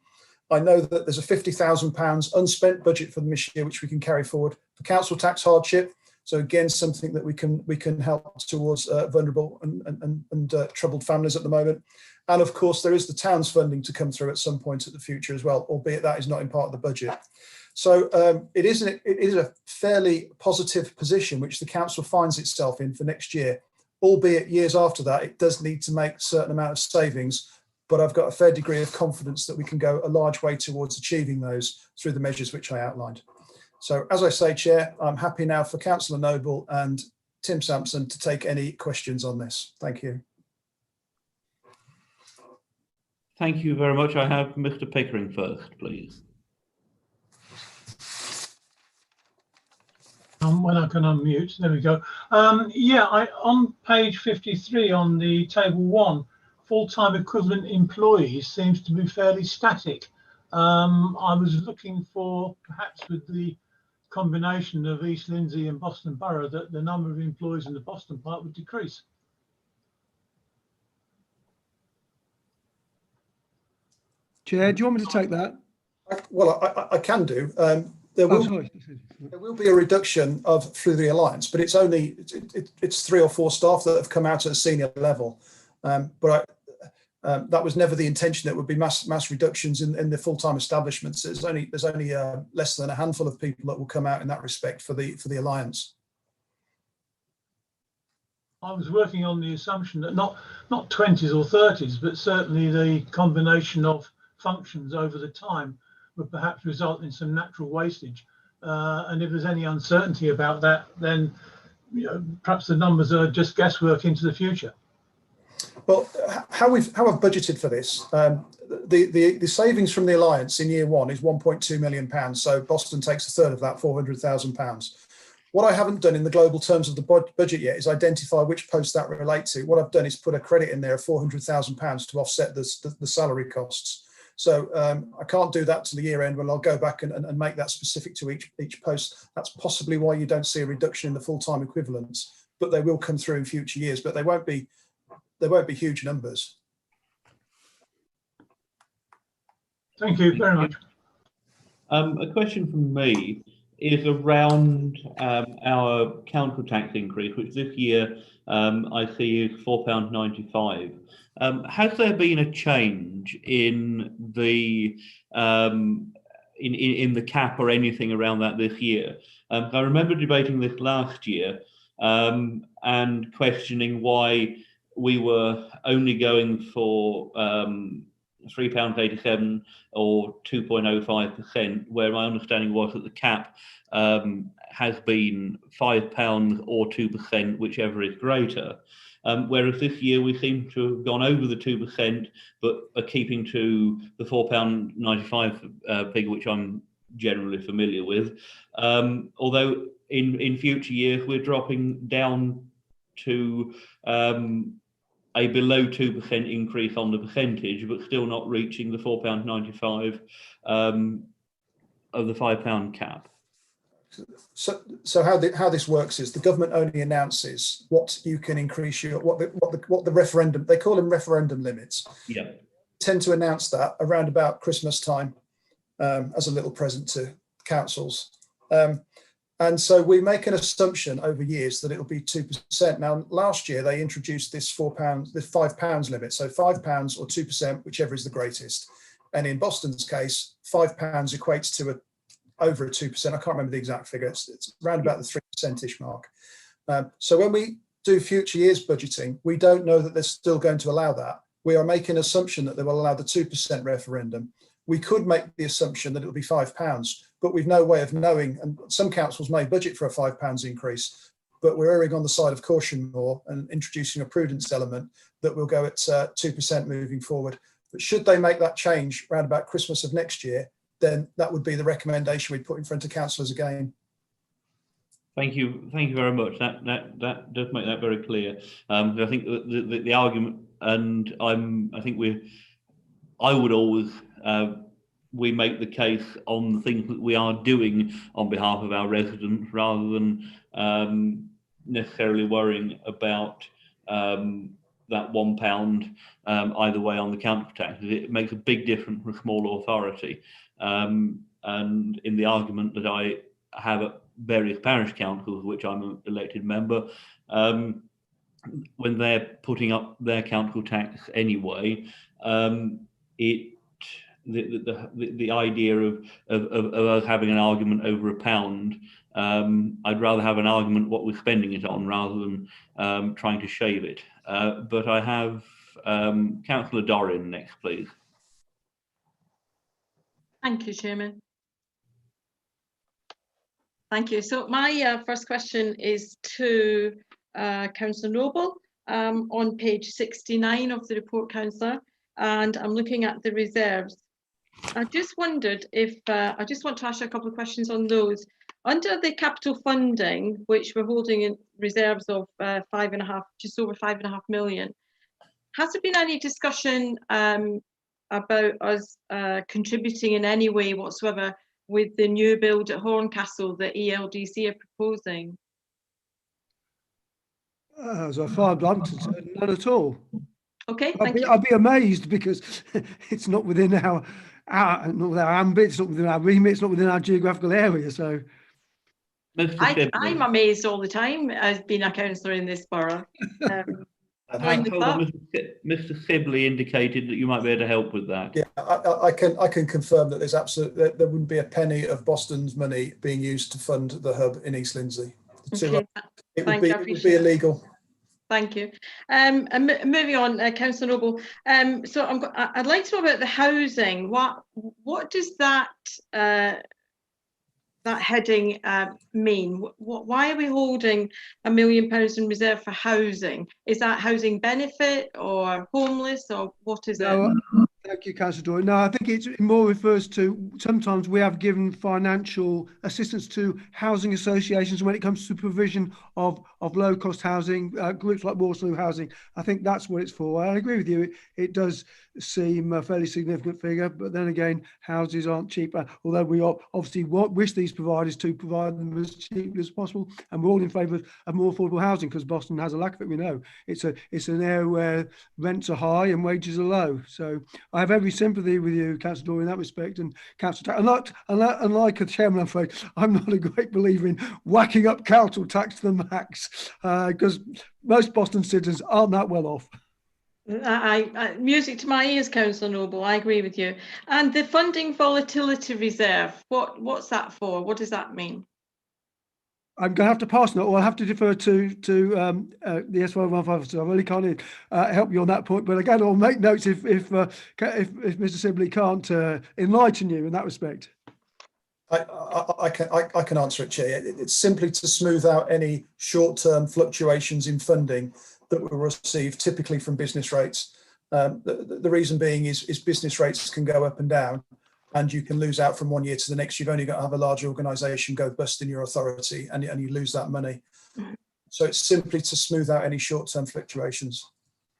I know that there's a £50,000 unspent budget for this year, which we can carry forward for council tax hardship. So again, something that we can help towards vulnerable and troubled families at the moment. And of course, there is the town's funding to come through at some point in the future as well, albeit that is not in part of the budget. So it is a fairly positive position which the council finds itself in for next year, albeit years after that, it does need to make a certain amount of savings but I've got a fair degree of confidence that we can go a large way towards achieving those through the measures which I outlined. So as I say, Chair, I'm happy now for Councillor Noble and Tim Sampson to take any questions on this. Thank you. Thank you very much. I have Mr. Pickering first, please. When I can unmute, there we go. Yeah, on page 53 on the table 1, full-time equivalent employees seems to be fairly static. I was looking for, perhaps with the combination of East Lindsey and Boston Borough, that the number of employees in the Boston part would decrease. Chair, do you want me to take that? Well, I can do. There will be a reduction through the alliance, but it's only it's 3 or 4 staff that have come out at a senior level. But that was never the intention. That would be mass reductions in the full-time establishments. There's only less than a handful of people that will come out in that respect for the alliance. I was working on the assumption that not 20s or 30s, but certainly the combination of functions over the time would perhaps result in some natural wastage. And if there's any uncertainty about that, then perhaps the numbers are just guesswork into the future. Well, how I've budgeted for this, the savings from the alliance in year 1 is £1.2 million. So Boston takes a third of that, £400,000. What I haven't done in the global terms of the budget yet is identify which posts that relate to. What I've done is put a credit in there of £400,000 to offset the salary costs. So I can't do that to the year end when I'll go back and make that specific to each post. That's possibly why you don't see a reduction in the full-time equivalents, but they will come through in future years, but they won't be huge numbers. Thank you very much. A question from me is around our council tax increase, which this year I see is £4.95. Has there been a change in the in the cap or anything around that this year? I remember debating this last year and questioning why we were only going for £3.87 or 2.05%, where my understanding was that the cap has been £5 or 2%, whichever is greater. Whereas this year we seem to have gone over the 2%, but are keeping to the £4.95 figure, which I'm generally familiar with. Although in future years we're dropping down to a below 2% increase on the percentage, but still not reaching the £4.95 of the £5 cap. So how this works is the government only announces what you can increase what the referendum, they call them referendum limits. Yeah. Tend to announce that around about Christmas time as a little present to councils. And so we make an assumption over years that it'll be 2%. Now, last year they introduced this £5 limit. So £5 or 2%, whichever is the greatest. And in Boston's case, £5 equates to over a 2%. I can't remember the exact figure. It's around about the 3%-ish mark. So when we do future years budgeting, we don't know that they're still going to allow that. We are making an assumption that they will allow the 2% referendum. We could make the assumption that it will be £5, but we've no way of knowing. And some councils may budget for a £5 increase, but we're erring on the side of caution more and introducing a prudence element that will go at 2% moving forward. But should they make that change around about Christmas of next year, then that would be the recommendation we'd put in front of councillors again. Thank you very much. That does make that very clear. I think the argument, and I would always we make the case on the things that we are doing on behalf of our residents, rather than necessarily worrying about that £1 either way on the council tax. It makes a big difference for a small authority. And in the argument that I have at various parish councils, which I'm an elected member, when they're putting up their council tax anyway, the idea of us having an argument over £1, I'd rather have an argument what we're spending it on rather than trying to shave it. But I have Councillor Doran next, please. Thank you, Chairman. Thank you. So my first question is to Councillor Noble on page 69 of the report, Councillor, and I'm looking at the reserves. I just wondered if, I just want to ask you a couple of questions on those. Under the capital funding, which we're holding in reserves of just over 5.5 million, has there been any discussion about us contributing in any way whatsoever with the new build at Horncastle that ELDC are proposing? As far as I'm concerned, none at all. Okay, thank you. I'd be amazed because it's not within our not within our ambit, it's not within our remit, it's not within our geographical area. So I'm amazed all the time as being a councillor in this borough. Mr. Sibley indicated that you might be able to help with that. Yeah, I can confirm that there wouldn't be a penny of Boston's money being used to fund the hub in East Lindsey. Okay, it would be illegal. Thank you. And moving on, Councillor Noble. So I'd like to know about the housing. What does that heading mean? Why are we holding £1 million in reserve for housing? Is that housing benefit or homeless, or what is it? Thank you, Councillor Doyle. No, I think it more refers to sometimes we have given financial assistance to housing associations when it comes to provision of low-cost housing, groups like Waterloo Housing. I think that's what it's for. I agree with you. It does seem a fairly significant figure, but then again, houses aren't cheap. Although we obviously wish these providers to provide them as cheaply as possible, and we're all in favour of more affordable housing because Boston has a lack of it. We know it's an area where rents are high and wages are low. So I have every sympathy with you, Councillor Doyle, in that respect, and Councillor Tax. Unlike a chairman, I'm afraid I'm not a great believer in whacking up council tax to the max because most Boston citizens aren't that well off. Music to my ears, Councillor Noble. I agree with you. And the funding volatility reserve, what's that for? What does that mean? I'm going to have to pass now, or I'll have to defer to the S115. So I really can't help you on that point. But again, I'll make notes if Mr. Sibley can't enlighten you in that respect. I can answer it, Chair. It's simply to smooth out any short-term fluctuations in funding that we receive, typically from business rates. The reason being is business rates can go up and down, and you can lose out from one year to the next. You've only got to have a large organisation go bust in your authority, and you lose that money. So it's simply to smooth out any short-term fluctuations.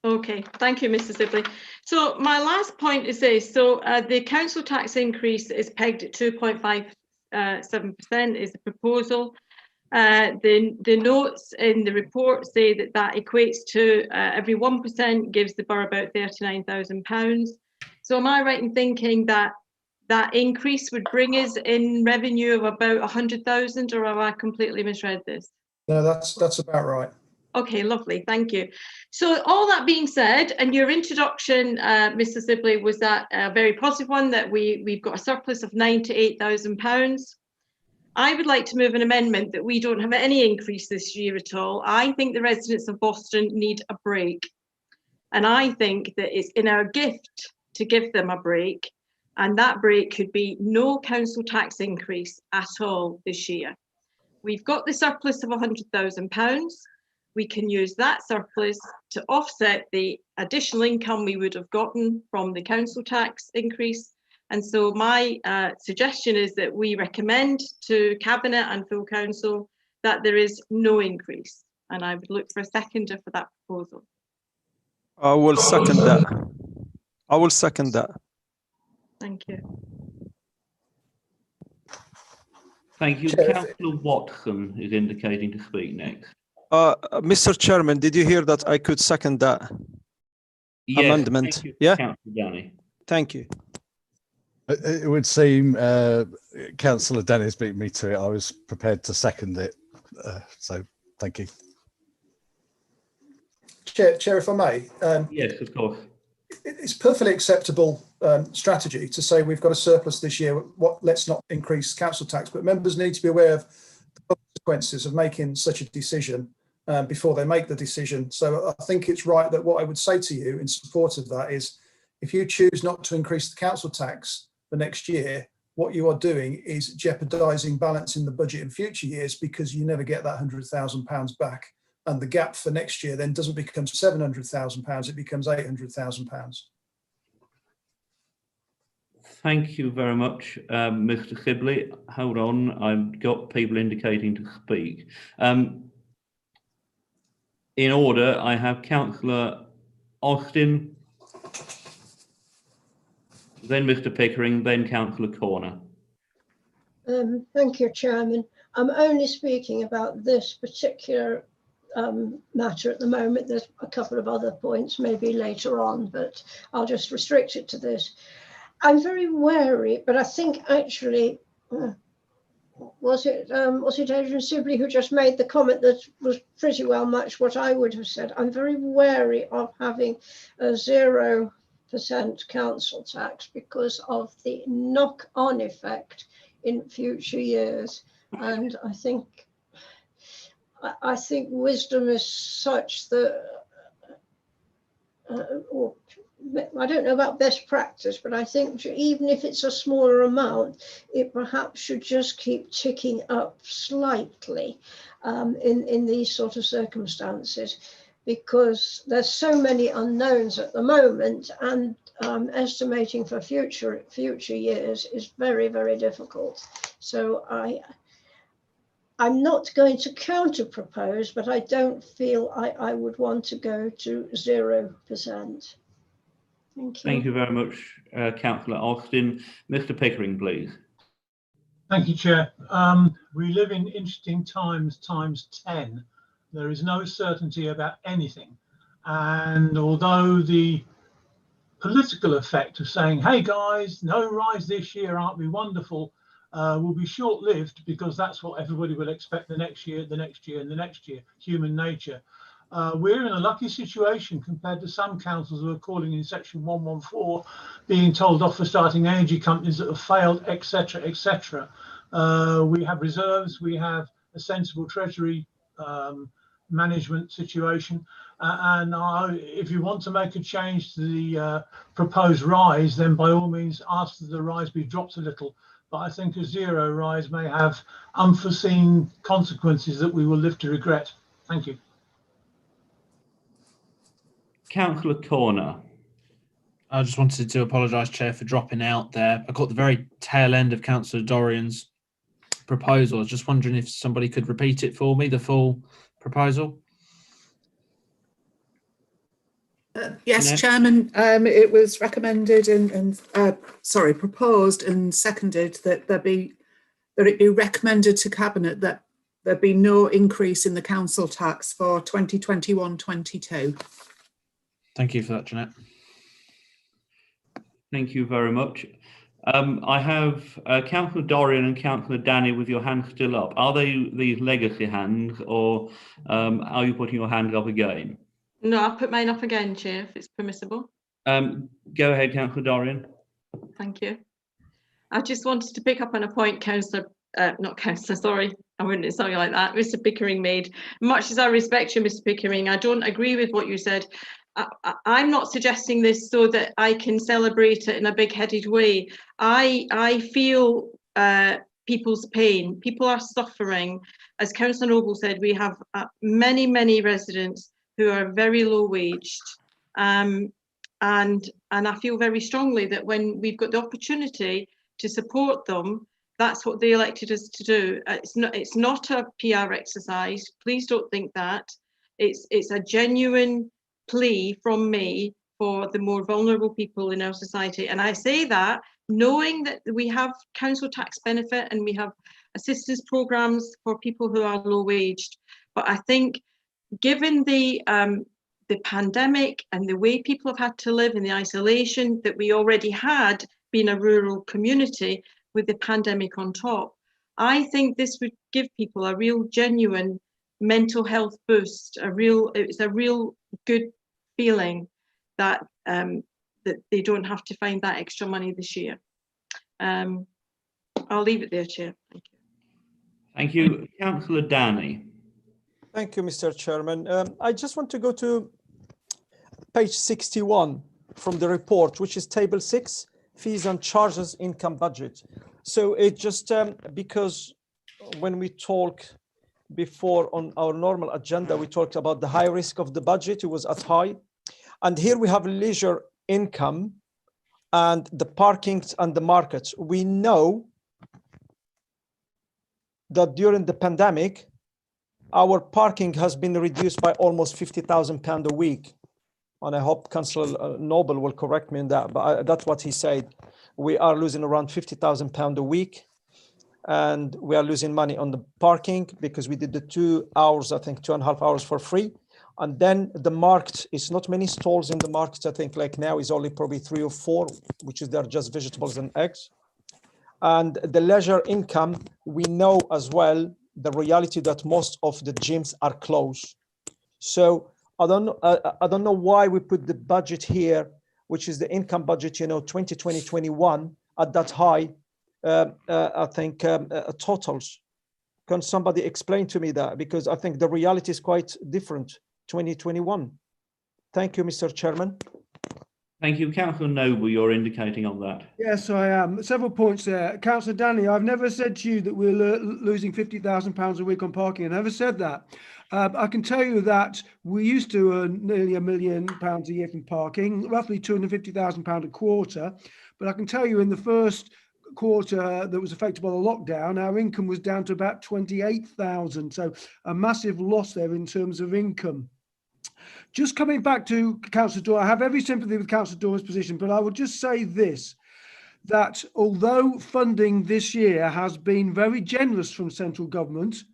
Okay, thank you, Mr. Sibley. So my last point is this. So the council tax increase is pegged at 2.57% is the proposal. The notes in the report say that equates to every 1% gives the borough about £39,000. So am I right in thinking that increase would bring us in revenue of about 100,000, or have I completely misread this? No, that's about right. Okay, lovely, thank you. So all that being said, and your introduction, Mr. Sibley, was that a very positive one, that we've got a surplus of £98,000. I would like to move an amendment that we don't have any increase this year at all. I think the residents of Boston need a break. And I think that it's in our gift to give them a break. And that break could be no council tax increase at all this year. We've got the surplus of £100,000. We can use that surplus to offset the additional income we would have gotten from the council tax increase. And so my suggestion is that we recommend to Cabinet and full council that there is no increase. And I would look for a seconder for that proposal. I will second that. I will second that. Thank you. Thank you. Councillor Watson is indicating to speak next. Mr. Chairman, did you hear that I could second that amendment? Thank you, yeah. Councillor Danny. Thank you. It would seem Councillor Dennis beat me to it. I was prepared to second it. So thank you. Chair, if I may. Yes, of course. It's perfectly acceptable strategy to say we've got a surplus this year. Let's not increase council tax, but members need to be aware of the consequences of making such a decision. before they make the decision. So I think it's right that what I would say to you in support of that is, if you choose not to increase the council tax for next year, what you are doing is jeopardising balance in the budget in future years, because you never get that £100,000 back. And the gap for next year then doesn't become £700,000, it becomes £800,000. Thank you very much, Mr. Sibley. Hold on, I've got people indicating to speak. In order, I have Councillor Austin, then Mr. Pickering, then Councillor Corner. Thank you, Chairman. I'm only speaking about this particular matter at the moment. There's a couple of other points maybe later on, but I'll just restrict it to this. I'm very wary, but I think actually, was it Adrian Sibley who just made the comment that was pretty well much what I would have said. I'm very wary of having a 0% council tax because of the knock-on effect in future years. And I think wisdom is such that, I don't know about best practice, but I think even if it's a smaller amount, it perhaps should just keep ticking up slightly in these sort of circumstances, because there's so many unknowns at the moment, and estimating for future years is very, very difficult. So I'm not going to counter propose, but I don't feel I would want to go to 0%. Thank you. Thank you very much, Councillor Austin. Mr. Pickering, please. Thank you, Chair. We live in interesting times 10. There is no certainty about anything. And although the political effect of saying, hey guys, no rise this year, aren't we wonderful, will be short-lived, because that's what everybody will expect the next year, the next year, and the next year, human nature. We're in a lucky situation compared to some councils who are calling in section 114, being told off for starting energy companies that have failed, etc., etc. We have reserves, we have a sensible Treasury management situation, and if you want to make a change to the proposed rise, then by all means ask that the rise be dropped a little. But I think a 0 rise may have unforeseen consequences that we will live to regret. Thank you. Councillor Corner. I just wanted to apologise, Chair, for dropping out there. I caught the very tail end of Councillor Dorian's proposal. I was just wondering if somebody could repeat it for me, the full proposal. Yes, Jeanette? Chairman, it was recommended and proposed and seconded that it be recommended to Cabinet that there be no increase in the council tax for 2021-22. Thank you for that, Jeanette. Thank you very much. I have Councillor Dorian and Councillor Danny with your hands still up. Are they these legacy hands, or are you putting your hand up again? No, I'll put mine up again, Chair, if it's permissible. Go ahead, Councillor Dorian. Thank you. I just wanted to pick up on a point Mr. Pickering made. Much as I respect you, Mr. Pickering, I don't agree with what you said. I'm not suggesting this so that I can celebrate it in a big-headed way. I feel people's pain. People are suffering. As Councillor Noble said, we have many residents who are very low-waged, and I feel very strongly that when we've got the opportunity to support them, that's what they elected us to do. It's not a PR exercise. Please don't think that. It's a genuine plea from me for the more vulnerable people in our society. And I say that knowing that we have council tax benefit and we have assistance programs for people who are low-waged. But I think given the pandemic and the way people have had to live in the isolation that we already had being a rural community with the pandemic on top, I think this would give people a real genuine mental health boost, it's a real good feeling that that they don't have to find that extra money this year. I'll leave it there, Chair. Thank you. Thank you. Councillor Danny. Thank you, Mr. Chairman. I just want to go to page 61 from the report, which is table 6, fees and charges income budget. So it just because when we talk before on our normal agenda, we talked about the high risk of the budget, it was at high. And here we have leisure income and the parkings and the markets. We know that during the pandemic, our parking has been reduced by almost £50,000 a week. And I hope Councillor Noble will correct me in that, but that's what he said. We are losing around £50,000 a week, and we are losing money on the parking because we did the 2 hours, I think 2.5 hours for free. And then the market, it's not many stalls in the market. I think like now is only probably 3 or 4, which is they're just vegetables and eggs. And the leisure income, we know as well, the reality that most of the gyms are closed. So I don't know why we put the budget here, which is the income budget, 2020-21 at that high, I think totals. Can somebody explain to me that? Because I think the reality is quite different, 2021. Thank you, Mr. Chairman. Thank you. Councillor Noble, you're indicating on that. Yes, I am. Several points there. Councillor Danley, I've never said to you that we're losing £50,000 a week on parking. I never said that. I can tell you that we used to earn nearly £1 million a year from parking, roughly £250,000 a quarter. But I can tell you in the first quarter that was affected by the lockdown, our income was down to about 28,000. So a massive loss there in terms of income. Just coming back to Councillor Doran, I have every sympathy with Councillor Doran's position, but I would just say this, that although funding this year has been very generous from central government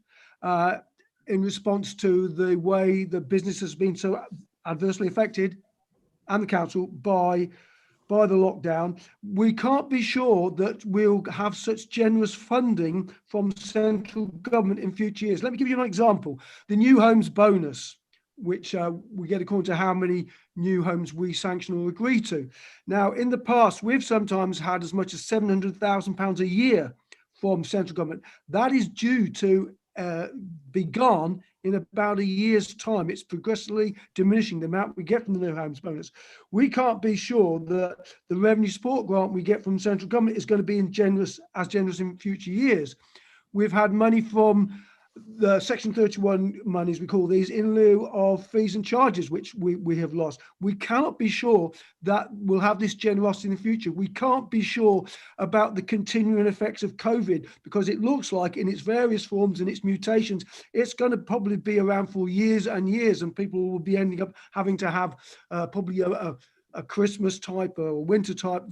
in response to the way the business has been so adversely affected, and the council by the lockdown, we can't be sure that we'll have such generous funding from central government in future years. Let me give you an example. The new homes bonus, which we get according to how many new homes we sanction or agree to. Now, in the past, we've sometimes had as much as £700,000 a year from central government. That is due to be gone in about a year's time. It's progressively diminishing the amount we get from the new homes bonus. We can't be sure that the revenue support grant we get from central government is going to be as generous in future years. We've had money from the Section 31 monies, we call these, in lieu of fees and charges, which we have lost. We cannot be sure that we'll have this generosity in the future. We can't be sure about the continuing effects of COVID, because it looks like in its various forms and its mutations, it's going to probably be around for years and years, and people will be ending up having to have probably a Christmas type or a winter type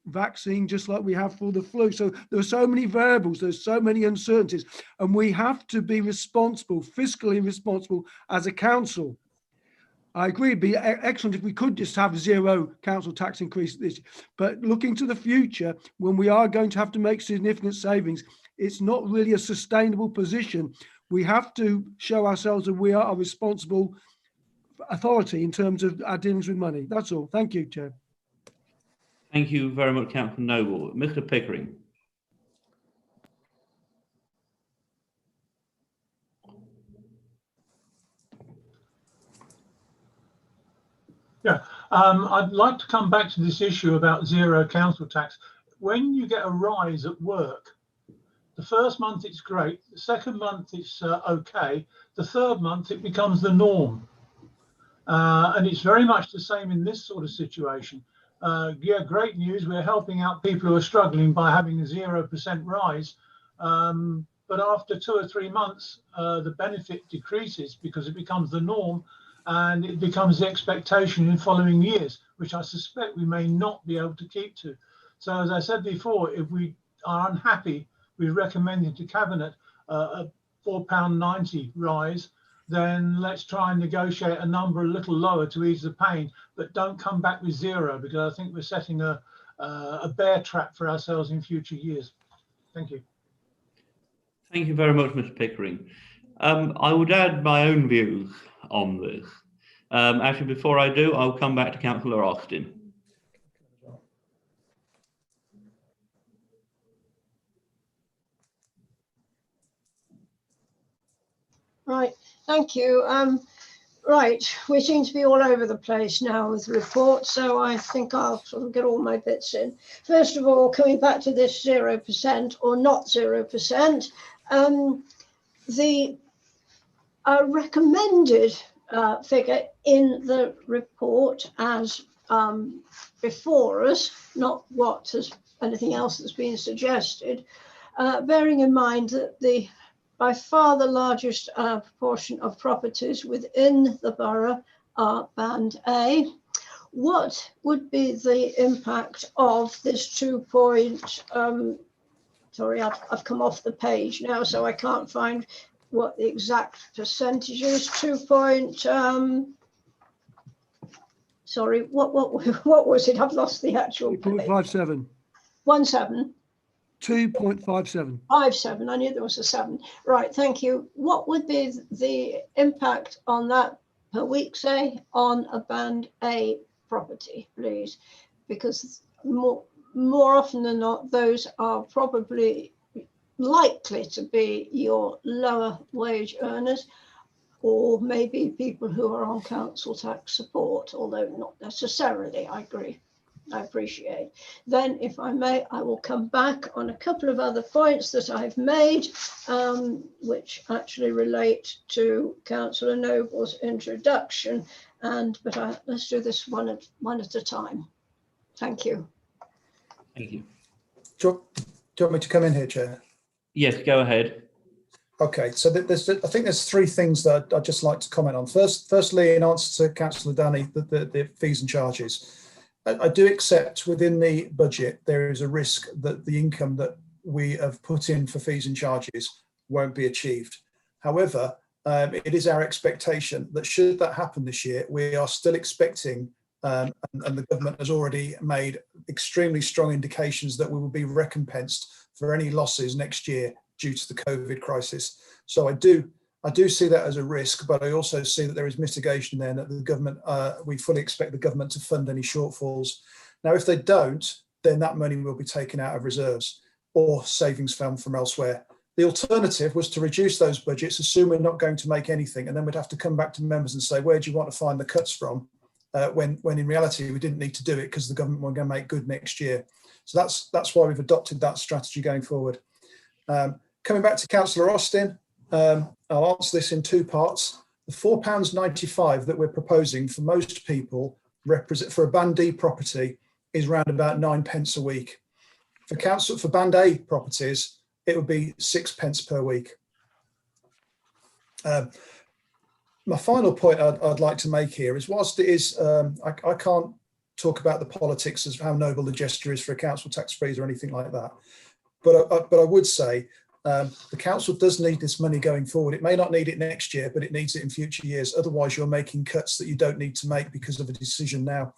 vaccine, just like we have for the flu. So there are so many variables, there's so many uncertainties, and we have to be responsible, fiscally responsible as a council. I agree, it'd be excellent if we could just have 0 council tax increase this year. But looking to the future, when we are going to have to make significant savings, it's not really a sustainable position. We have to show ourselves that we are a responsible authority in terms of our dealings with money. That's all. Thank you, Chair. Thank you very much, Councillor Noble. Mr. Pickering. Yeah, I'd like to come back to this issue about 0 council tax. When you get a rise at work, the first month it's great, the second month it's okay, the third month it becomes the norm. And it's very much the same in this sort of situation. Yeah, great news. We're helping out people who are struggling by having a 0% rise. But after 2 or 3 months, the benefit decreases because it becomes the norm, and it becomes the expectation in following years, which I suspect we may not be able to keep to. So as I said before, if we are unhappy with recommending to Cabinet a £4.90 rise, then let's try and negotiate a number a little lower to ease the pain, but don't come back with 0, because I think we're setting a bear trap for ourselves in future years. Thank you. Thank you very much, Mr. Pickering. I would add my own views on this. Actually, before I do, I'll come back to Councillor Austin. Right, thank you. Right, we seem to be all over the place now with reports, so I think I'll sort of get all my bits in. First of all, coming back to this 0% or not 0%, the recommended figure in the report as before us, not what has anything else that's been suggested, bearing in mind that the by far the largest proportion of properties within the borough are Band A. What would be the impact of this 2 point, sorry, I've come off the page now, so I can't find what the exact percentage is. 2 point, sorry, what was it? I've lost the actual page. 2.57. 17. 2.57. 57. I knew there was a 7. Right, thank you. What would be the impact on that per week, say, on a Band A property, please? Because more often than not, those are probably likely to be your lower wage earners, or maybe people who are on council tax support, although not necessarily, I agree. I appreciate. Then, if I may, I will come back on a couple of other points that I've made, which actually relate to Councillor Noble's introduction. But let's do this one at a time. Thank you. Thank you. Do you want me to come in here, Chair? Yes, go ahead. Okay, so I think there's 3 things that I'd just like to comment on. Firstly, in answer to Councillor Danny, the fees and charges. I do accept within the budget there is a risk that the income that we have put in for fees and charges won't be achieved. However, it is our expectation that should that happen this year, we are still expecting, and the government has already made extremely strong indications that we will be recompensed for any losses next year due to the COVID crisis. So I do see that as a risk, but I also see that there is mitigation there, and that the government, we fully expect the government to fund any shortfalls. Now, if they don't, then that money will be taken out of reserves or savings found from elsewhere. The alternative was to reduce those budgets, assume we're not going to make anything, and then we'd have to come back to members and say, where do you want to find the cuts from? When in reality, we didn't need to do it because the government were going to make good next year. So that's why we've adopted that strategy going forward. Coming back to Councillor Austin, I'll answer this in 2 parts. The £4.95 that we're proposing for most people for a Band D property is around about 9 pence a week. For Band A properties, it would be 6 pence per week. My final point I'd like to make here is, whilst it is, I can't talk about the politics as how noble the gesture is for a council tax freeze or anything like that, but I would say, the council does need this money going forward. It may not need it next year, but it needs it in future years. Otherwise, you're making cuts that you don't need to make because of a decision now.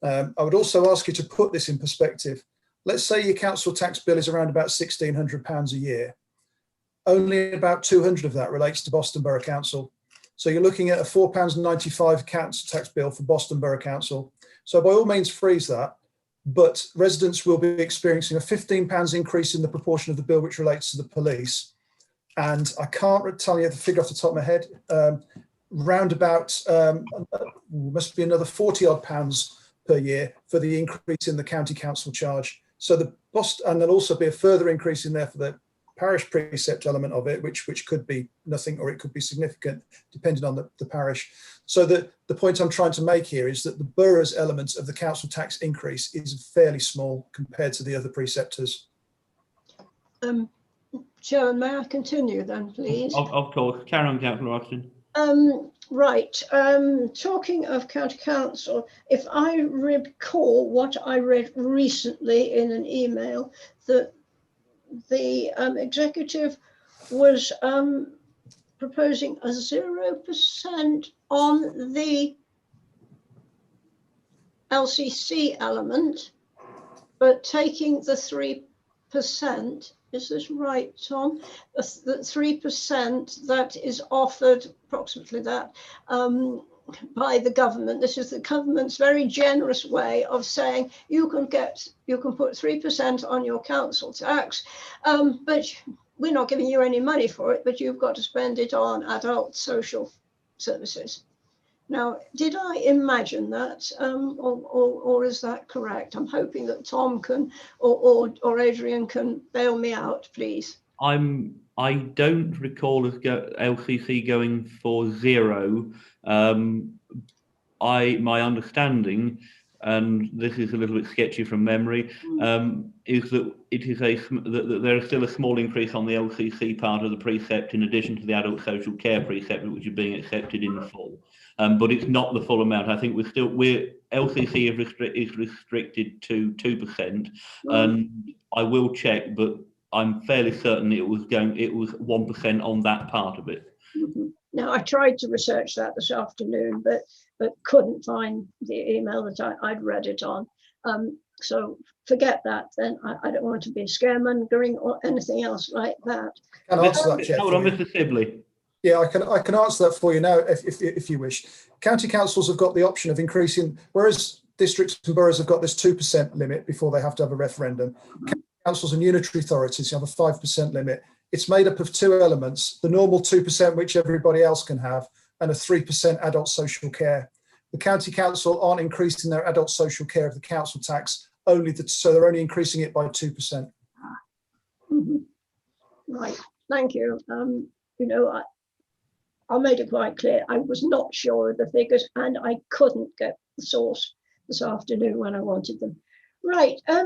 I would also ask you to put this in perspective. Let's say your council tax bill is around about £1,600 a year. Only about 200 of that relates to Boston Borough Council. So you're looking at a £4.95 council tax bill for Boston Borough Council. So by all means, freeze that. But residents will be experiencing a £15 increase in the proportion of the bill which relates to the police. And I can't tell you the figure off the top of my head, round about, must be another 40 odd pounds per year for the increase in the county council charge. So and there'll also be a further increase in there for the parish precept element of it, which could be nothing or it could be significant depending on the parish. So the point I'm trying to make here is that the borough's element of the council tax increase is fairly small compared to the other preceptors. Chairman, may I continue then, please? Of course. Carry on, Councillor Austin. Right. Talking of county council, if I recall what I read recently in an email, that the executive was proposing a 0% on the LCC element, but taking the 3%, is this right, Tom? The 3% that is offered, approximately that, by the government. This is the government's very generous way of saying you can put 3% on your council tax, but we're not giving you any money for it, but you've got to spend it on adult social services. Now, did I imagine that, or is that correct? I'm hoping that Tom can, or Adrian can bail me out, please. I don't recall LCC going for zero. My understanding, and this is a little bit sketchy from memory, is that that there is still a small increase on the LCC part of the precept in addition to the adult social care precept, which is being accepted in full. But it's not the full amount. I think LCC is restricted to 2%, and I will check, but I'm fairly certain it was 1% on that part of it. Now, I tried to research that this afternoon, but couldn't find the email that I'd read it on. So forget that then. I don't want to be scaremongering or anything else like that. Can I answer that, Chair? Hold on, Mr. Sibley. Yeah, I can answer that for you now if you wish. County councils have got the option of increasing, whereas districts and boroughs have got this 2% limit before they have to have a referendum. County councils and unitary authorities have a 5% limit. It's made up of two elements: the normal 2%, which everybody else can have, and a 3% adult social care. The county council aren't increasing their adult social care of the council tax, so they're only increasing it by 2%. Right, thank you. You know, I made it quite clear I was not sure of the figures, and I couldn't get the source this afternoon when I wanted them. Right, I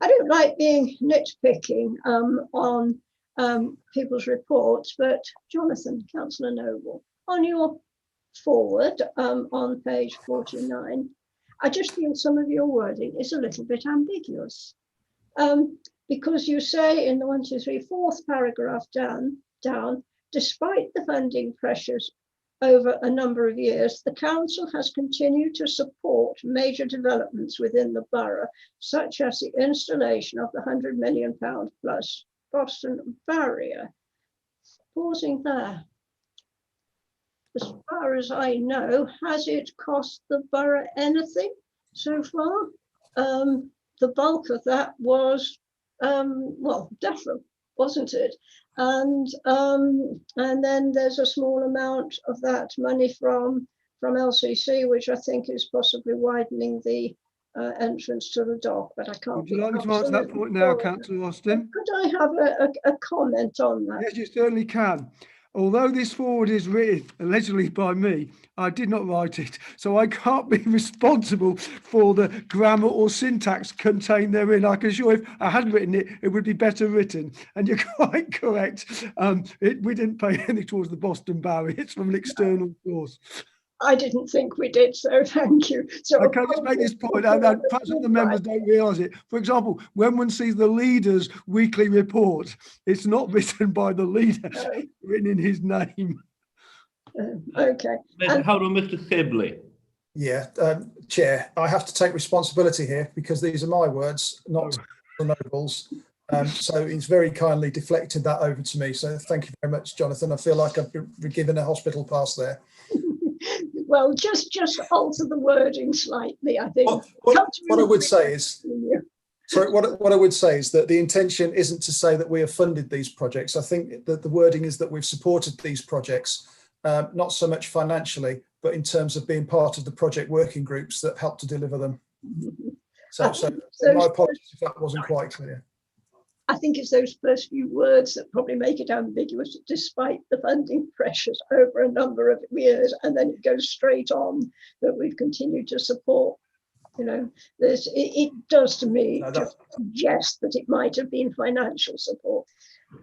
don't like being nitpicking on people's reports, but Jonathan, Councillor Noble, on your forward on page 49, I just feel some of your wording is a little bit ambiguous, because you say in the fourth paragraph down, despite the funding pressures over a number of years, the council has continued to support major developments within the borough, such as the installation of the £100 million plus Boston barrier. Pausing there. As far as I know, has it cost the borough anything so far? The bulk of that was, well, DEFRA, wasn't it? And then there's a small amount of that money from LCC, which I think is possibly widening the entrance to the dock, but I can't. Would you like me to answer that point now, Councillor Austin? Could I have a comment on that? Yes, you certainly can. Although this forward is written allegedly by me, I did not write it, so I can't be responsible for the grammar or syntax contained therein. I can assure if I had written it, it would be better written. And you're quite correct. We didn't pay anything towards the Boston barrier. It's from an external source. I didn't think we did, so thank you. So I can just make this point, and perhaps the members don't realise it. For example, when one sees the leader's weekly report, it's not written by the leader, it's written in his name. Okay. Hold on, Mr. Sibley. Yeah, Chair, I have to take responsibility here because these are my words, not the Noble's. So he's very kindly deflected that over to me. So thank you very much, Jonathan. I feel like I've been given a hospital pass there. Well, just alter the wording slightly, I think. What I would say is, sorry, what I would say is that the intention isn't to say that we have funded these projects. I think that the wording is that we've supported these projects, not so much financially, but in terms of being part of the project working groups that help to deliver them. So my apologies if that wasn't quite clear. I think it's those first few words that probably make it ambiguous, despite the funding pressures over a number of years, and then it goes straight on that we've continued to support. You know, it does to me just suggest that it might have been financial support.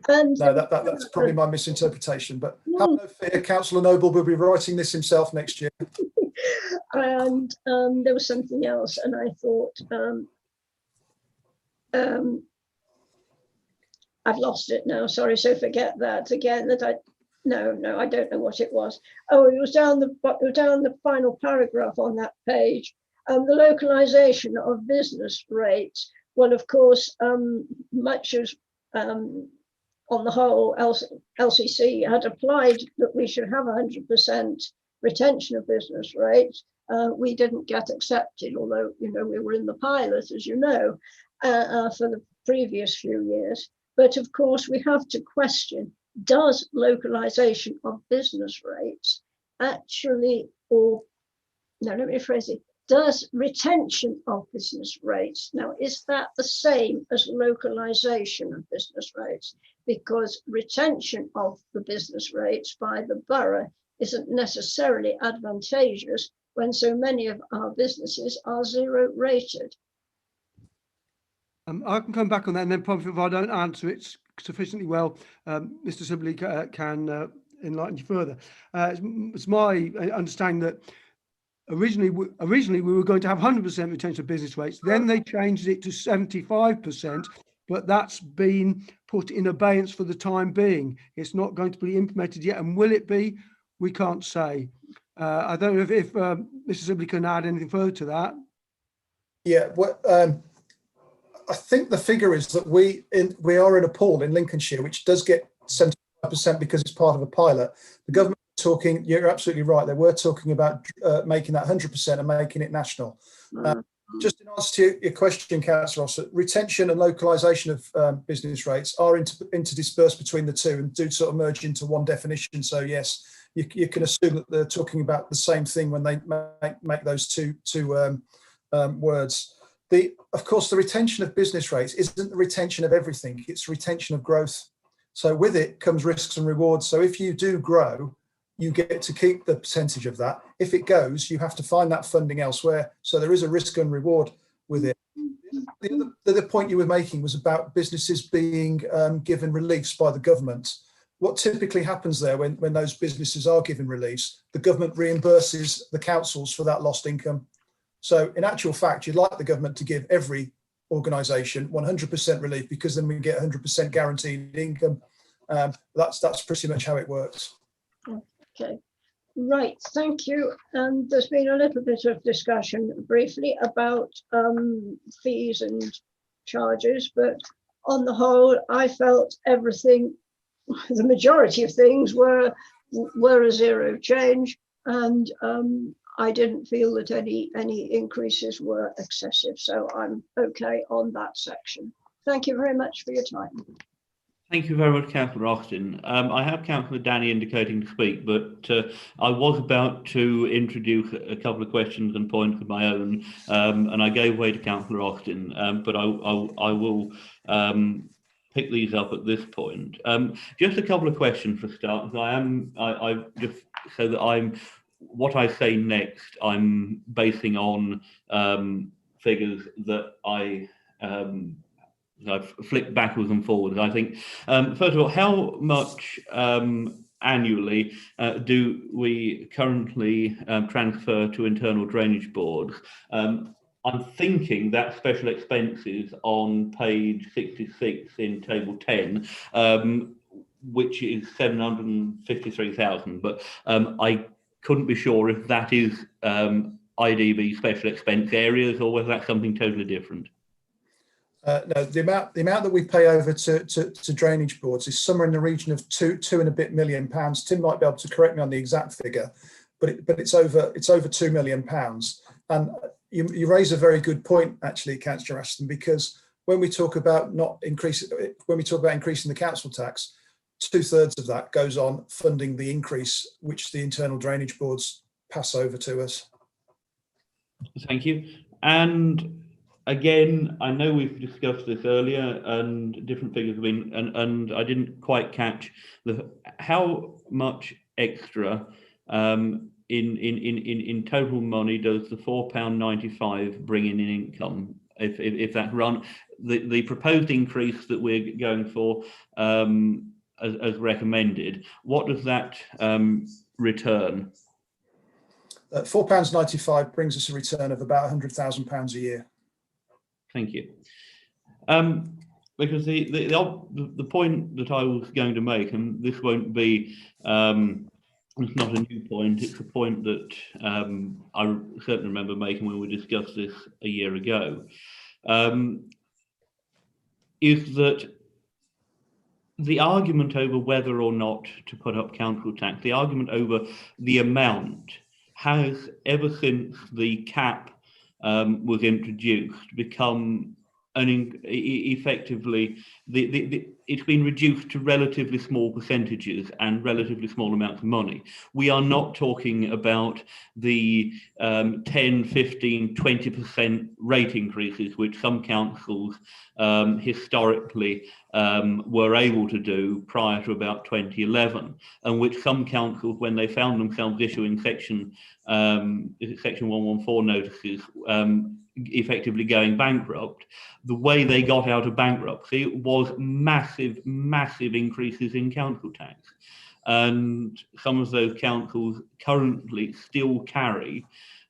And no, that's probably my misinterpretation. But have no fear, Councillor Noble will be writing this himself next year. And there was something else, and I thought. I've lost it now, sorry, so forget that again, no, I don't know what it was. Oh, it was down the final paragraph on that page. The localization of business rates. Well, of course, much as on the whole, LCC had applied that we should have 100% retention of business rates. We didn't get accepted, although, you know, we were in the pilot, as you know, for the previous few years. But of course, we have to question, does localization of business rates actually, or no, let me rephrase it, does retention of business rates, now is that the same as localization of business rates? Because retention of the business rates by the borough isn't necessarily advantageous when so many of our businesses are zero rated. I can come back on that, and then probably if I don't answer it sufficiently well, Mr. Sibley can enlighten you further. It's my understanding that originally we were going to have 100% retention of business rates. Then they changed it to 75%, but that's been put in abeyance for the time being. It's not going to be implemented yet, and will it be? We can't say. I don't know if Mr. Sibley can add anything further to that. Yeah, well, I think the figure is that we are in a pool in Lincolnshire, which does get 75% because it's part of a pilot. The government talking, you're absolutely right. They were talking about making that 100% and making it national. Just in answer to your question, Councillor Ross, retention and localisation of business rates are interdispersed between the two and do sort of merge into one definition. So yes, you can assume that they're talking about the same thing when they make those two words. Of course, the retention of business rates isn't the retention of everything, it's retention of growth. So with it comes risks and rewards. So if you do grow, you get to keep the percentage of that. If it goes, you have to find that funding elsewhere. So there is a risk and reward with it. The other point you were making was about businesses being given reliefs by the government. What typically happens there when those businesses are given reliefs, the government reimburses the councils for that lost income. So in actual fact, you'd like the government to give every organisation 100% relief, because then we get 100% guaranteed income. That's pretty much how it works. Okay, right, thank you. And there's been a little bit of discussion briefly about fees and charges, but on the whole, I felt everything, the majority of things were a zero change, and I didn't feel that any increases were excessive, so I'm okay on that section. Thank you very much for your time. Thank you very much, Councillor Austin. I have Councillor Danny indicating to speak, but I was about to introduce a couple of questions and points of my own, and I gave way to Councillor Austin, but I will pick these up at this point. Just a couple of questions for start. I just so that what I say next, I'm basing on figures that I've flicked backwards and forwards. I think, first of all, how much annually do we currently transfer to internal drainage boards? I'm thinking that special expenses on page 66 in table 10, which is 753,000, but I couldn't be sure if that is IDB special expense areas or whether that's something totally different. No, the amount that we pay over to drainage boards is somewhere in the region of two and a bit million pounds. Tim might be able to correct me on the exact figure, but it's over £2 million. And you raise a very good point, actually, Councillor Ashton, because when we talk about increasing the council tax, 2/3 of that goes on funding the increase which the internal drainage boards pass over to us. Thank you. And again, I know we've discussed this earlier and different figures have been, and I didn't quite catch how much extra in total money does the £4.95 bring in income? If that's run, the proposed increase that we're going for as recommended, what does that return? £4.95 brings us a return of about £100,000 a year. Thank you. Because the point that I was going to make, and this won't be, it's not a new point, it's a point that I certainly remember making when we discussed this a year ago, is that the argument over whether or not to put up council tax, the argument over the amount has, ever since the cap was introduced, become effectively it's been reduced to relatively small percentages and relatively small amounts of money. We are not talking about the 10, 15, 20% rate increases which some councils historically were able to do prior to about 2011, and which some councils, when they found themselves issuing section 114 notices, effectively going bankrupt, the way they got out of bankruptcy was massive increases in council tax. And some of those councils currently still carry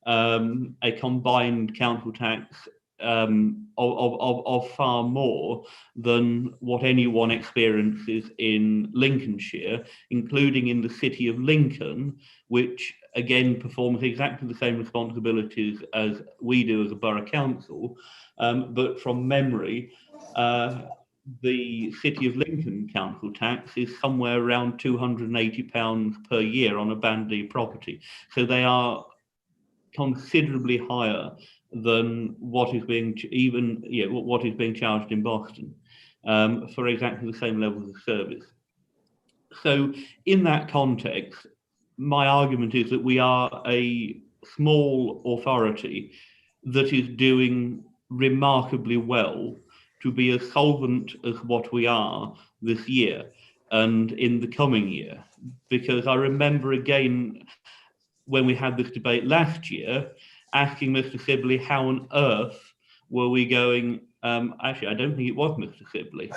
a combined council tax of far more than what anyone experiences in Lincolnshire, including in the city of Lincoln, which again performs exactly the same responsibilities as we do as a borough council, but from memory, the City of Lincoln council tax is somewhere around £280 per year on a Band D property. So they are considerably higher than what is being what is being charged in Boston for exactly the same levels of service. So in that context, my argument is that we are a small authority that is doing remarkably well to be as solvent as what we are this year and in the coming year. Because I remember again, when we had this debate last year, asking Mr. Sibley how on earth were we going, actually I don't think it was Mr. Sibley,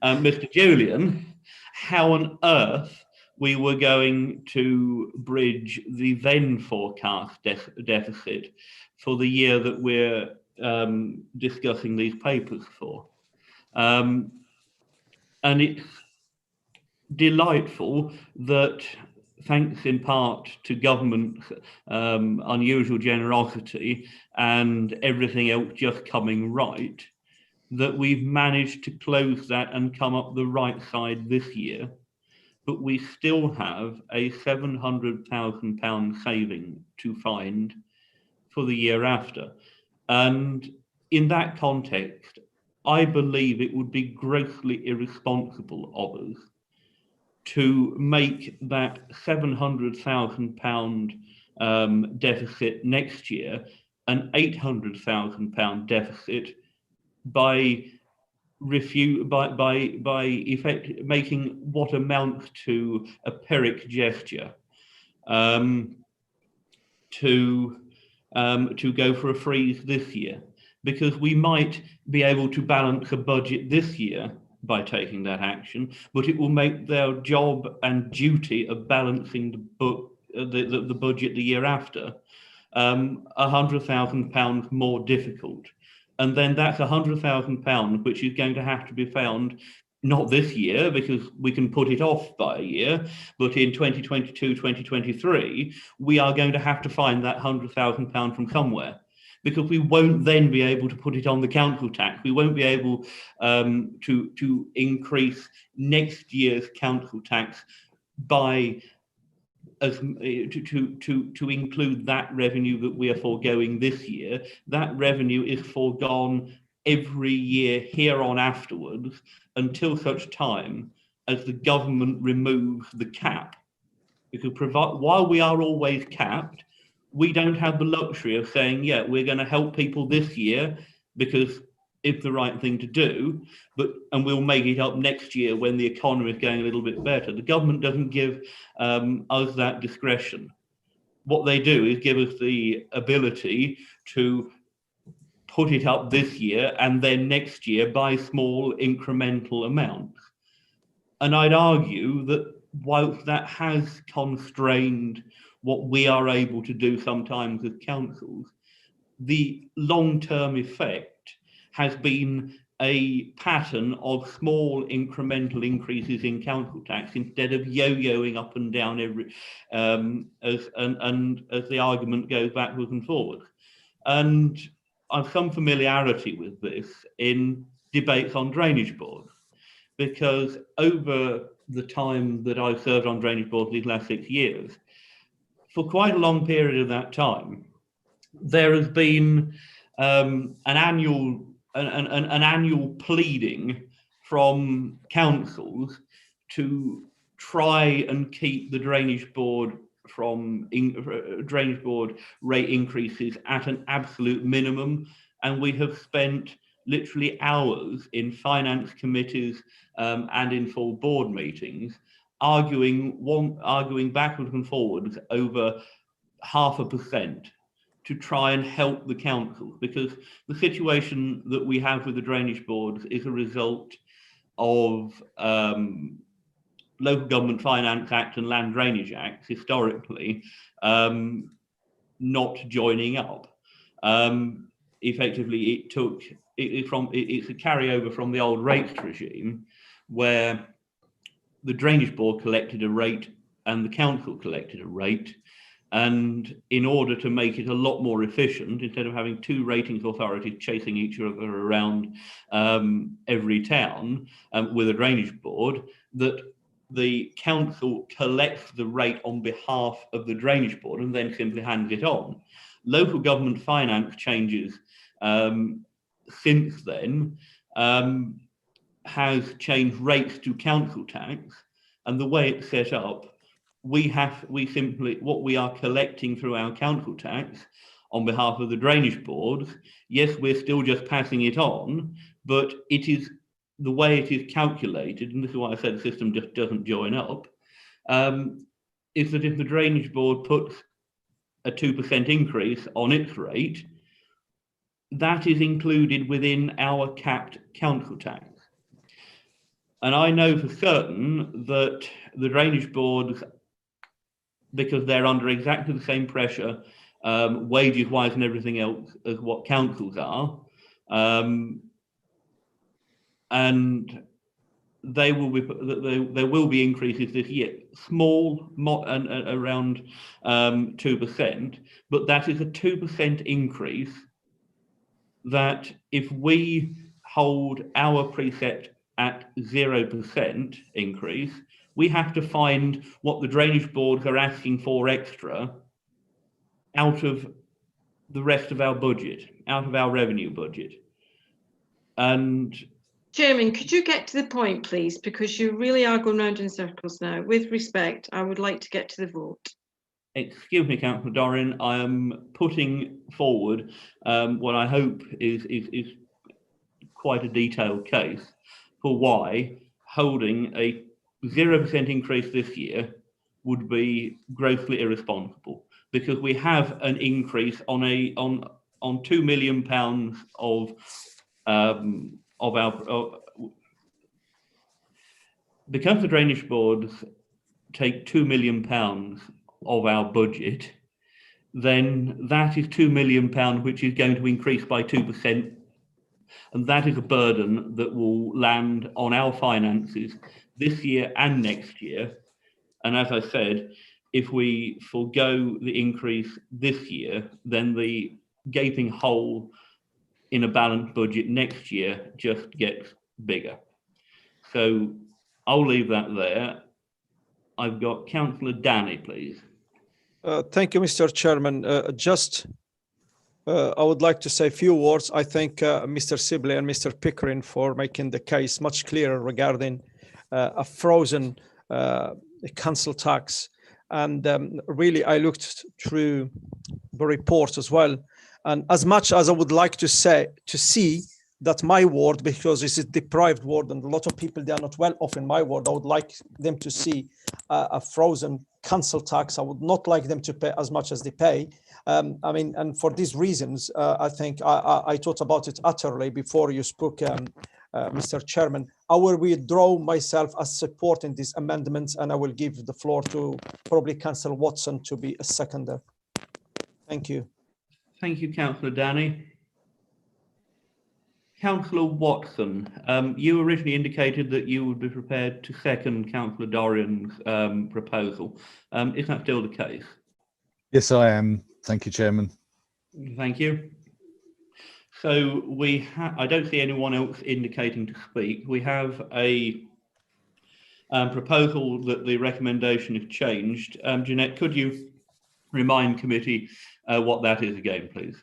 Mr. Julian, how on earth we were going to bridge the then forecast deficit for the year that we're discussing these papers for. And it's delightful that, thanks in part to government's unusual generosity and everything else just coming right, that we've managed to close that and come up the right side this year. But we still have a £700,000 saving to find for the year after. And in that context, I believe it would be grossly irresponsible of us to make that £700,000 deficit next year an £800,000 deficit by making what amounts to a Pyrrhic gesture to go for a freeze this year, because we might be able to balance a budget this year by taking that action, but it will make their job and duty of balancing the budget the year after £100,000 more difficult. And then that's £100,000 which is going to have to be found not this year, because we can put it off by a year, but in 2022, 2023, we are going to have to find that £100,000 from somewhere, because we won't then be able to put it on the council tax. We won't be able to increase next year's council tax by to include that revenue that we are foregoing this year. That revenue is foregone every year here on afterwards until such time as the government removes the cap. Because while we are always capped, we don't have the luxury of saying, yeah, we're going to help people this year because it's the right thing to do, and we'll make it up next year when the economy is going a little bit better. The government doesn't give us that discretion. What they do is give us the ability to put it up this year and then next year by small incremental amounts. And I'd argue that whilst that has constrained what we are able to do sometimes as councils, the long-term effect has been a pattern of small incremental increases in council tax instead of yo-yoing up and down every as the argument goes backwards and forwards. And I've some familiarity with this in debates on drainage boards, because over the time that I've served on drainage boards these last 6 years, for quite a long period of that time, there has been an annual pleading from councils to try and keep the drainage board rate increases at an absolute minimum, and we have spent literally hours in finance committees and in full board meetings arguing backwards and forwards over 0.5% to try and help the councils, because the situation that we have with the drainage boards is a result of Local Government Finance Act and Land Drainage Act historically not joining up. Effectively, it's a carryover from the old rates regime, where the drainage board collected a rate and the council collected a rate. And in order to make it a lot more efficient, instead of having two ratings authorities chasing each other around every town with a drainage board, that the council collects the rate on behalf of the drainage board and then simply hands it on. Local government finance changes since then has changed rates to council tax, and the way it's set up, we simply, what we are collecting through our council tax on behalf of the drainage boards, yes, we're still just passing it on, but it is the way it is calculated, and this is why I said the system just doesn't join up, is that if the drainage board puts a 2% increase on its rate, that is included within our capped council tax. And I know for certain that the drainage boards, because they're under exactly the same pressure, wages wise and everything else, as what councils are, and there will be increases this year, small and around 2%, but that is a 2% increase that if we hold our precept at 0% increase, we have to find what the drainage boards are asking for extra out of the rest of our budget, out of our revenue budget. And Chairman, could you get to the point, please? Because you really are going round in circles now. With respect, I would like to get to the vote. Excuse me, Councillor Doran, I am putting forward what I hope is quite a detailed case for why holding a 0% increase this year would be grossly irresponsible, because we have an increase on £2 million of our because the drainage boards take £2 million of our budget, then that is £2 million which is going to increase by 2%, and that is a burden that will land on our finances this year and next year. And as I said, if we forego the increase this year, then the gaping hole in a balanced budget next year just gets bigger. So I'll leave that there. I've got Councillor Danny, please. Thank you, Mr. Chairman. I would like to say a few words. I thank Mr. Sibley and Mr. Pickering for making the case much clearer regarding a frozen council tax. And really, I looked through the report as well. And as much as I would like to see that my ward, because it's a deprived ward and a lot of people, they are not well off in my ward, I would like them to see a frozen council tax. I would not like them to pay as much as they pay. I mean, and for these reasons, I think I thought about it utterly before you spoke, Mr. Chairman. I will withdraw myself as supporting these amendments, and I will give the floor to probably Councillor Watson to be a seconder. Thank you. Thank you, Councillor Danny. Councillor Watson, you originally indicated that you would be prepared to second Councillor Dorian's proposal. Is that still the case? Yes, I am. Thank you, Chairman. Thank you. So I don't see anyone else indicating to speak. We have a proposal that the recommendation is changed. Jeanette, could you remind committee what that is again, please?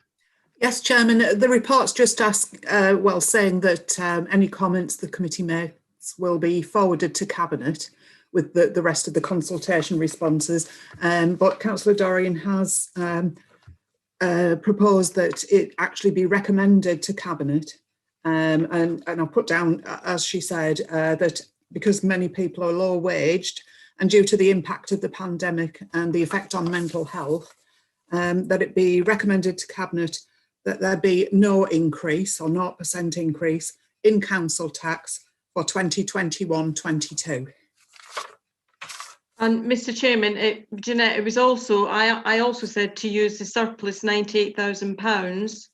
Yes, Chairman, the report's just saying that any comments the committee makes will be forwarded to Cabinet with the rest of the consultation responses. But Councillor Dorrian has proposed that it actually be recommended to Cabinet. And I put down, as she said, that because many people are low waged and due to the impact of the pandemic and the effect on mental health, that it be recommended to Cabinet that there be no increase or 0% increase in council tax for 2021-22. And Mr. Chairman, Jeanette, it was also, I also said to use the surplus £98,000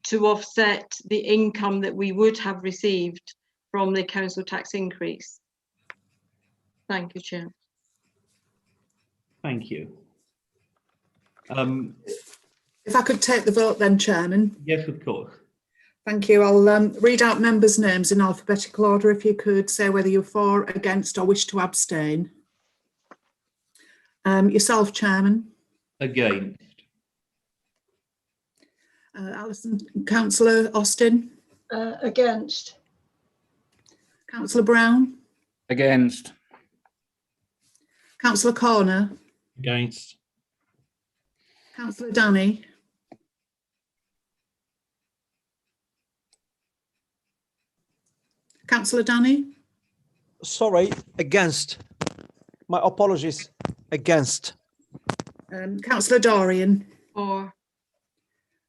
to offset the income that we would have received from the council tax increase. Thank you, Chair. Thank you. If I could take the vote then, Chairman. Yes, of course. Thank you. I'll read out members' names in alphabetical order. If you could say whether you're for, against or wish to abstain. Yourself, Chairman. Against. Alison, Councillor Austin. Against. Councillor Brown. Against. Councillor Corner. Against. Councillor Danny. Councillor Danny. Sorry, against. My apologies. Against. Councillor Dorrian. For.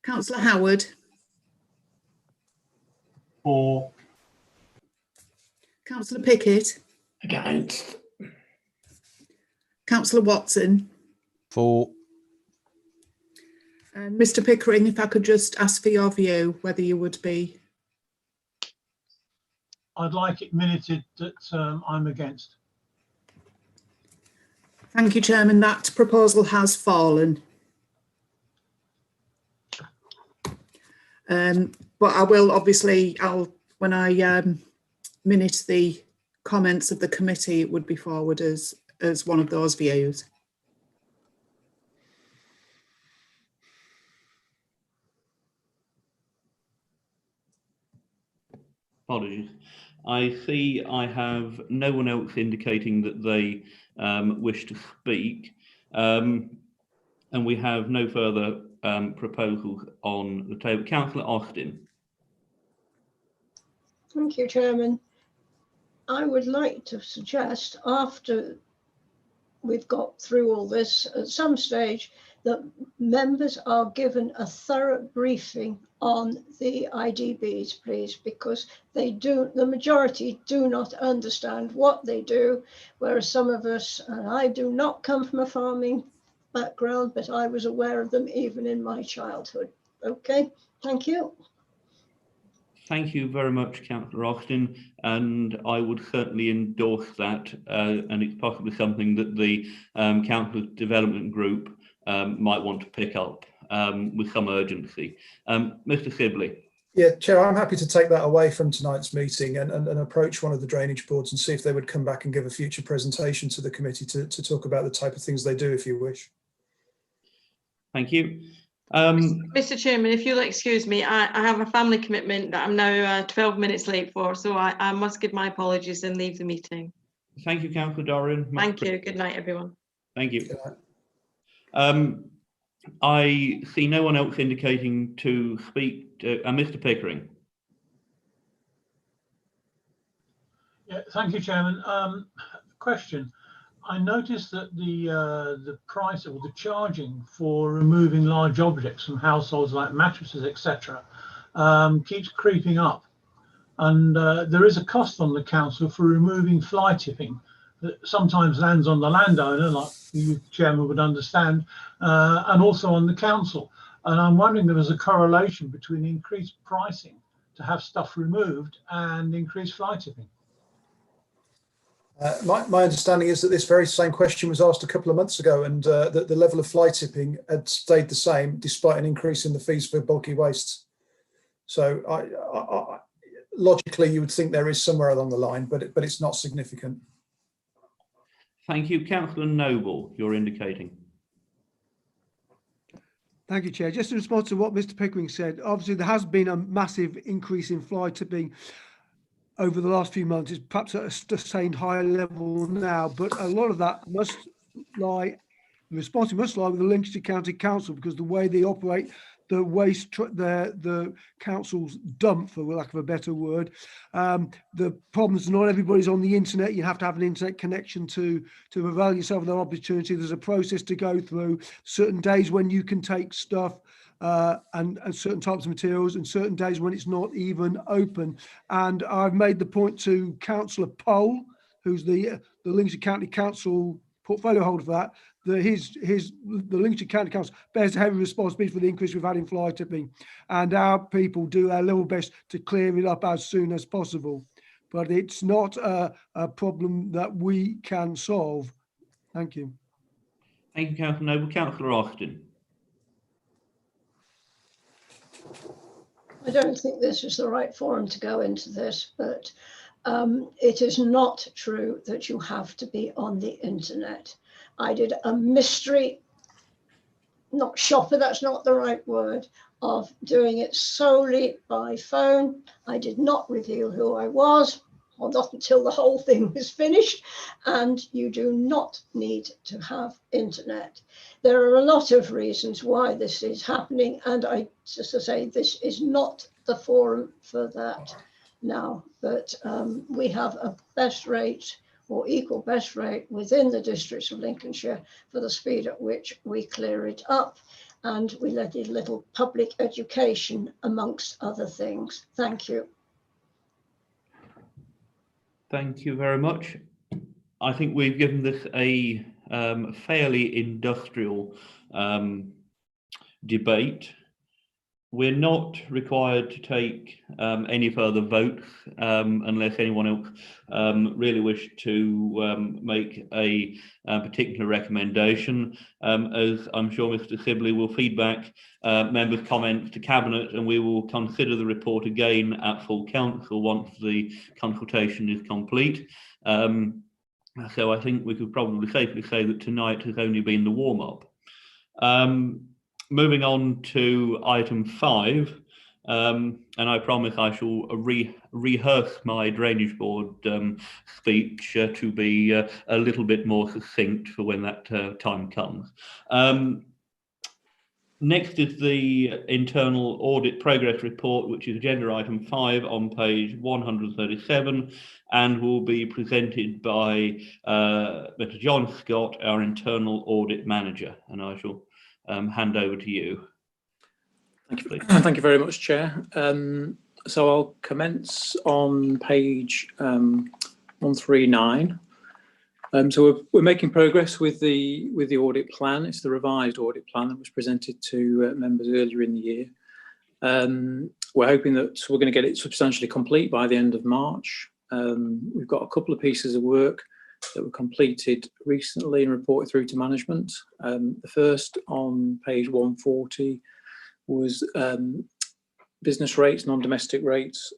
Councillor Howard. For. Councillor Pickett. Against. Councillor Watson. For. And Mr. Pickering, if I could just ask for your view, whether you would be. I'd like it minuted that I'm against. Thank you, Chairman. That proposal has fallen. But I will obviously, when I minute the comments of the committee, it would be forward as one of those views. Apologies. I see I have no one else indicating that they wish to speak, and we have no further proposals on the table. Councillor Austin. Thank you, Chairman. I would like to suggest, after we've got through all this, at some stage, that members are given a thorough briefing on the IDBs, please, because the majority do not understand what they do, whereas some of us, and I do not come from a farming background, but I was aware of them even in my childhood. Okay, thank you. Thank you very much, Councillor Austin, and I would certainly endorse that, and it's possibly something that the Council Development Group might want to pick up with some urgency. Mr. Sibley. Yeah, Chair, I'm happy to take that away from tonight's meeting and approach one of the drainage boards and see if they would come back and give a future presentation to the committee to talk about the type of things they do, if you wish. Thank you. Mr. Chairman, if you'll excuse me, I have a family commitment that I'm now 12 minutes late for, so I must give my apologies and leave the meeting. Thank you, Councillor Dorrian. Thank you. Good night, everyone. Thank you. I see no one else indicating to speak. Mr. Pickering. Yeah, thank you, Chairman. Question. I noticed that the price or the charging for removing large objects from households like mattresses, etc., keeps creeping up, and there is a cost on the council for removing fly tipping that sometimes lands on the landowner, like you, Chairman, would understand, and also on the council. And I'm wondering if there's a correlation between increased pricing to have stuff removed and increased fly tipping. My understanding is that this very same question was asked a couple of months ago, and that the level of fly tipping had stayed the same despite an increase in the fees for bulky wastes. So logically, you would think there is somewhere along the line, but it's not significant. Thank you. Councillor Noble, you're indicating. Thank you, Chair. Just in response to what Mr. Pickering said, obviously there has been a massive increase in fly tipping over the last few months. It's perhaps at a sustained higher level now, but a lot of that must lie, the responsibility must lie with the Lincolnshire County Council, because the way they operate the waste, the council's dump, for lack of a better word. The problems, not everybody's on the internet. You have to have an internet connection to avail yourself of that opportunity. There's a process to go through. Certain days when you can take stuff and certain types of materials, and certain days when it's not even open. And I've made the point to Councillor Pole, who's the Lincolnshire County Council portfolio holder for that, the Lincolnshire County Council bears a heavy responsibility for the increase we've had in fly tipping, and our people do our level best to clear it up as soon as possible. But it's not a problem that we can solve. Thank you. Thank you, Councillor Noble. Councillor Austin. I don't think this is the right forum to go into this, but it is not true that you have to be on the internet. I did a mystery, not shopper, that's not the right word, of doing it solely by phone. I did not reveal who I was, or not until the whole thing was finished, and you do not need to have internet. There are a lot of reasons why this is happening, and I just to say this is not the forum for that now, but we have a best rate or equal best rate within the districts of Lincolnshire for the speed at which we clear it up, and we let a little public education amongst other things. Thank you. Thank you very much. I think we've given this a fairly industrial debate. We're not required to take any further votes unless anyone else really wish to make a particular recommendation. As I'm sure Mr. Sibley will feedback members' comments to Cabinet, and we will consider the report again at full council once the consultation is complete. So I think we could probably safely say that tonight has only been the warm-up. Moving on to item 5, and I promise I shall rehearse my Drainage Board speech to be a little bit more succinct for when that time comes. Next is the Internal Audit Progress Report, which is agenda item 5 on page 137, and will be presented by Mr. John Scott, our Internal Audit Manager, and I shall hand over to you. Thank you. Thank you very much, Chair. So I'll commence on page 139. So we're making progress with the audit plan. It's the revised audit plan that was presented to members earlier in the year. We're hoping that we're going to get it substantially complete by the end of March. We've got a couple of pieces of work that were completed recently and reported through to management. The first on page 140 was business rates, non-domestic rates.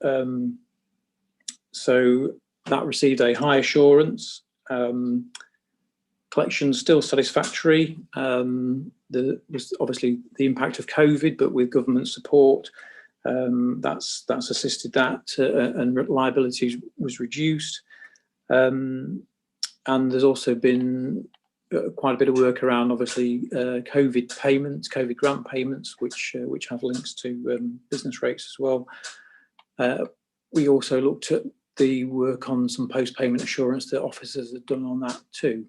So that received a high assurance. Collections still satisfactory. There was obviously the impact of COVID, but with government support, that's assisted that, and liabilities was reduced. And there's also been quite a bit of work around, obviously, COVID payments, COVID grant payments, which have links to business rates as well. We also looked at the work on some post-payment assurance that officers have done on that too.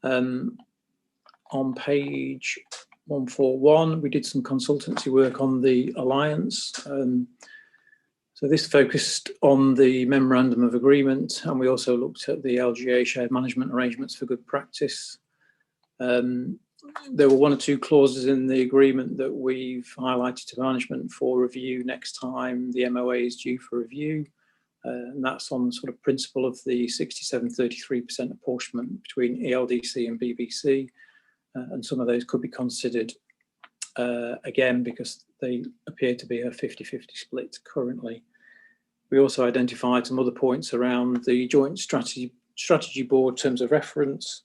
On page 141, we did some consultancy work on the Alliance. So this focused on the Memorandum of Agreement, and we also looked at the LGA shared management arrangements for good practice. There were 1 or 2 clauses in the agreement that we've highlighted to management for review next time the MOA is due for review. And that's on the sort of principle of the 67-33% apportionment between ELDC and BBC. And some of those could be considered again, because they appear to be a 50-50 split currently. We also identified some other points around the joint strategy board terms of reference,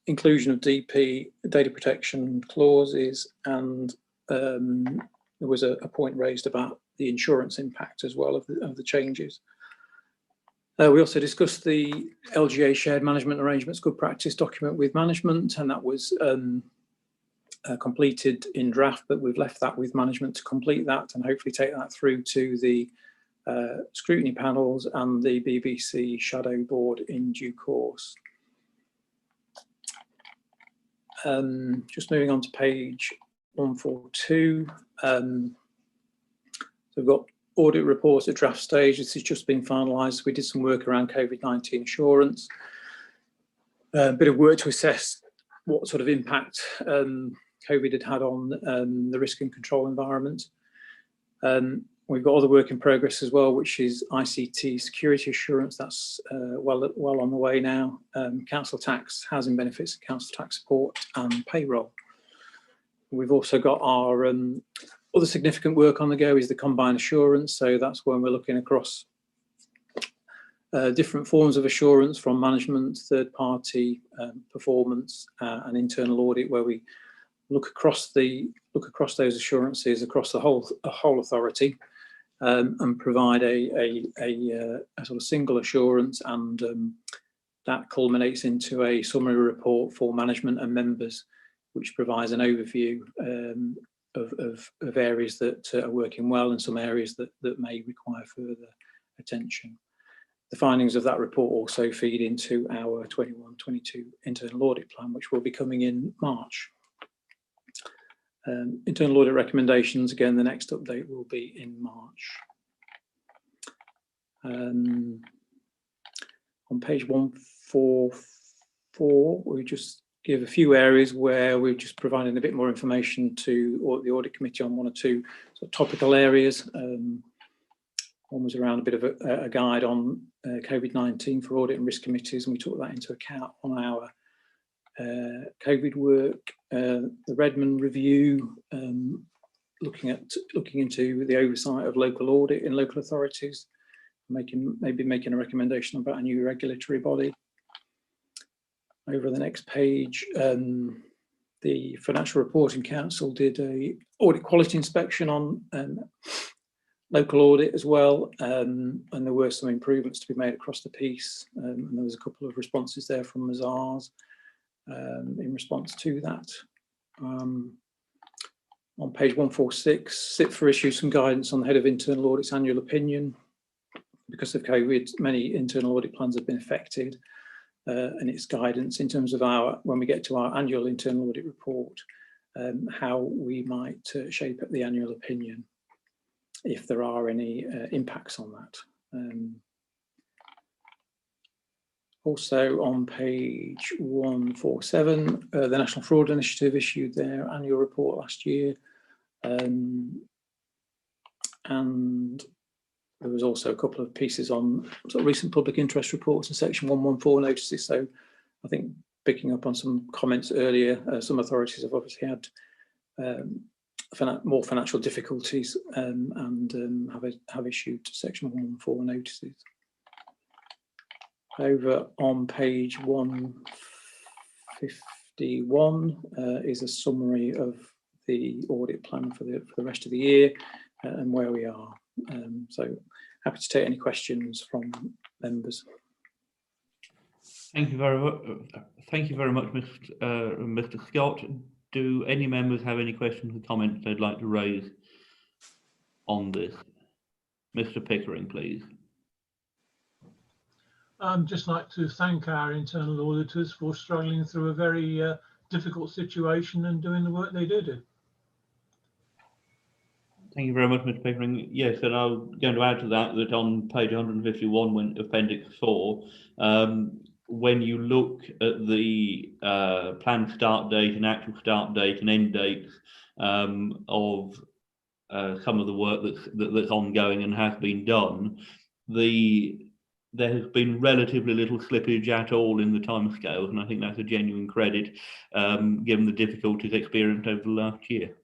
inclusion of DP data protection clauses, and there was a point raised about the insurance impact as well of the changes. We also discussed the LGA shared management arrangements good practice document with management, and that was completed in draft, but we've left that with management to complete that and hopefully take that through to the scrutiny panels and the BBC shadow board in due course. Just moving on to page 142. So we've got audit reports at draft stage. This has just been finalised. We did some work around COVID-19 assurance. A bit of work to assess what sort of impact COVID had on the risk and control environment. We've got other work in progress as well, which is ICT security assurance. That's well on the way now. Council tax, housing benefits, council tax support, and payroll. We've also got our other significant work on the go is the combined assurance. So that's when we're looking across different forms of assurance, from management, third party, performance, and internal audit, where we look across those assurances across the whole authority, and provide a sort of single assurance, and that culminates into a summary report for management and members, which provides an overview of areas that are working well and some areas that may require further attention. The findings of that report also feed into our 21-22 internal audit plan, which will be coming in March. Internal audit recommendations, again, the next update will be in March. On page 144, we just give a few areas where we're just providing a bit more information to the audit committee on one or two sort of topical areas. One was around a bit of a guide on COVID-19 for audit and risk committees, and we took that into account on our COVID work. The Redmond review, looking into the oversight of local audit in local authorities, maybe making a recommendation about a new regulatory body. Over the next page, the Financial Reporting Council did a audit quality inspection on local audit as well, and there were some improvements to be made across the piece, and there was a couple of responses there from Mazars in response to that. On page 146, SIPFA issued some guidance on the Head of Internal Audit's annual opinion. Because of COVID, many internal audit plans have been affected, and its guidance in terms of when we get to our annual internal audit report, how we might shape up the annual opinion, if there are any impacts on that. Also on page 147, the National Fraud Initiative issued their annual report last year, and there was also a couple of pieces on sort of recent public interest reports and section 114 notices. So I think picking up on some comments earlier, some authorities have obviously had more financial difficulties, and have issued section 114 notices. Over on page 151 is a summary of the audit plan for the rest of the year and where we are. So happy to take any questions from members. Thank you very much. Thank you very much, Mr. Scott. Do any members have any questions or comments they'd like to raise on this? Mr. Pickering, please. I'd just like to thank our internal auditors for struggling through a very difficult situation and doing the work they do. Thank you very much, Mr. Pickering. Yes, and I'm going to add to that on page 151, when Appendix 4, when you look at the planned start date and actual start date and end dates of some of the work that's ongoing and has been done, there has been relatively little slippage at all in the timescales, and I think that's a genuine credit, given the difficulties experienced over the last year.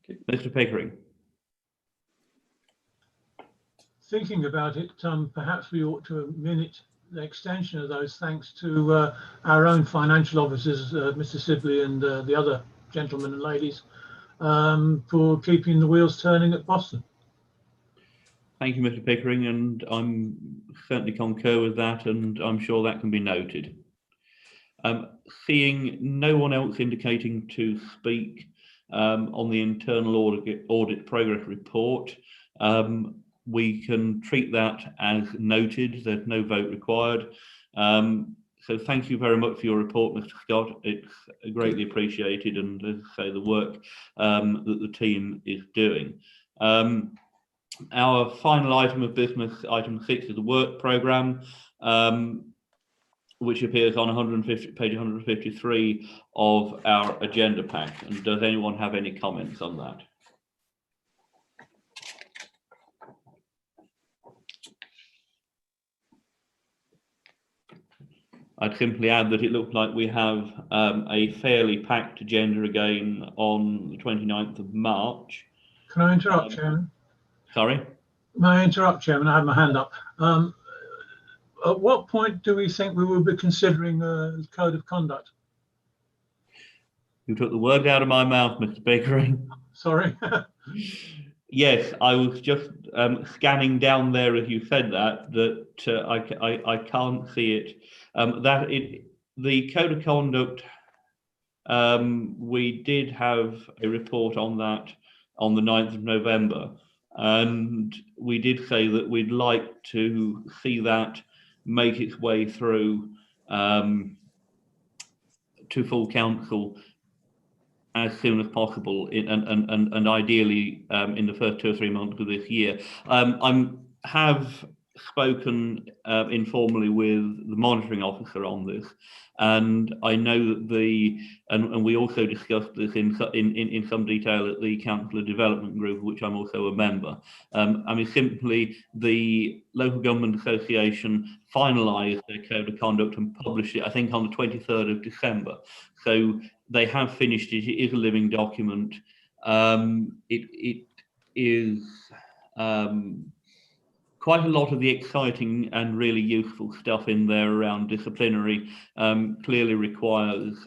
Okay. Mr. Pickering. Thinking about it, perhaps we ought to the extension of those thanks to our own financial officers, Mr. Sibley and the other gentlemen and ladies, for keeping the wheels turning at Boston. Thank you, Mr. Pickering, and I'm certainly concur with that, and I'm sure that can be noted. Seeing no one else indicating to speak on the internal audit progress report, we can treat that as noted. There's no vote required. So thank you very much for your report, Mr. Scott. It's greatly appreciated, and as I say, the work that the team is doing. Our final item of business, item 6, is the work programme, which appears on page 153 of our agenda pack. And does anyone have any comments on that? I'd simply add that it looks like we have a fairly packed agenda again on the 29th of March. Can I interrupt, Chairman? Sorry? May I interrupt, Chairman? I have my hand up. At what point do we think we will be considering a code of conduct? You took the words out of my mouth, Mr. Pickering. Sorry. Yes, I was just scanning down there as you said that I can't see it. The code of conduct, we did have a report on that on the 9th of November. And we did say that we'd like to see that make its way through to full council as soon as possible, and ideally in the first 2 or 3 months of this year. I have spoken informally with the monitoring officer on this, and I know that and we also discussed this in some detail at the Councillor Development Group, which I'm also a member. I mean, simply the Local Government Association finalised their code of conduct and published it, I think, on the 23rd of December. So they have finished it. It is a living document. It is quite a lot of the exciting and really useful stuff in there around disciplinary clearly requires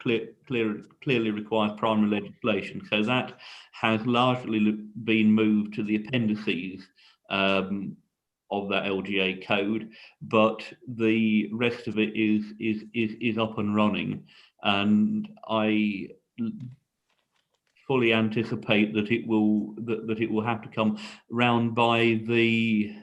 clearly requires primary legislation. So that has largely been moved to the appendices of that LGA code, but the rest of it is up and running, and I fully anticipate that it will have to come round by the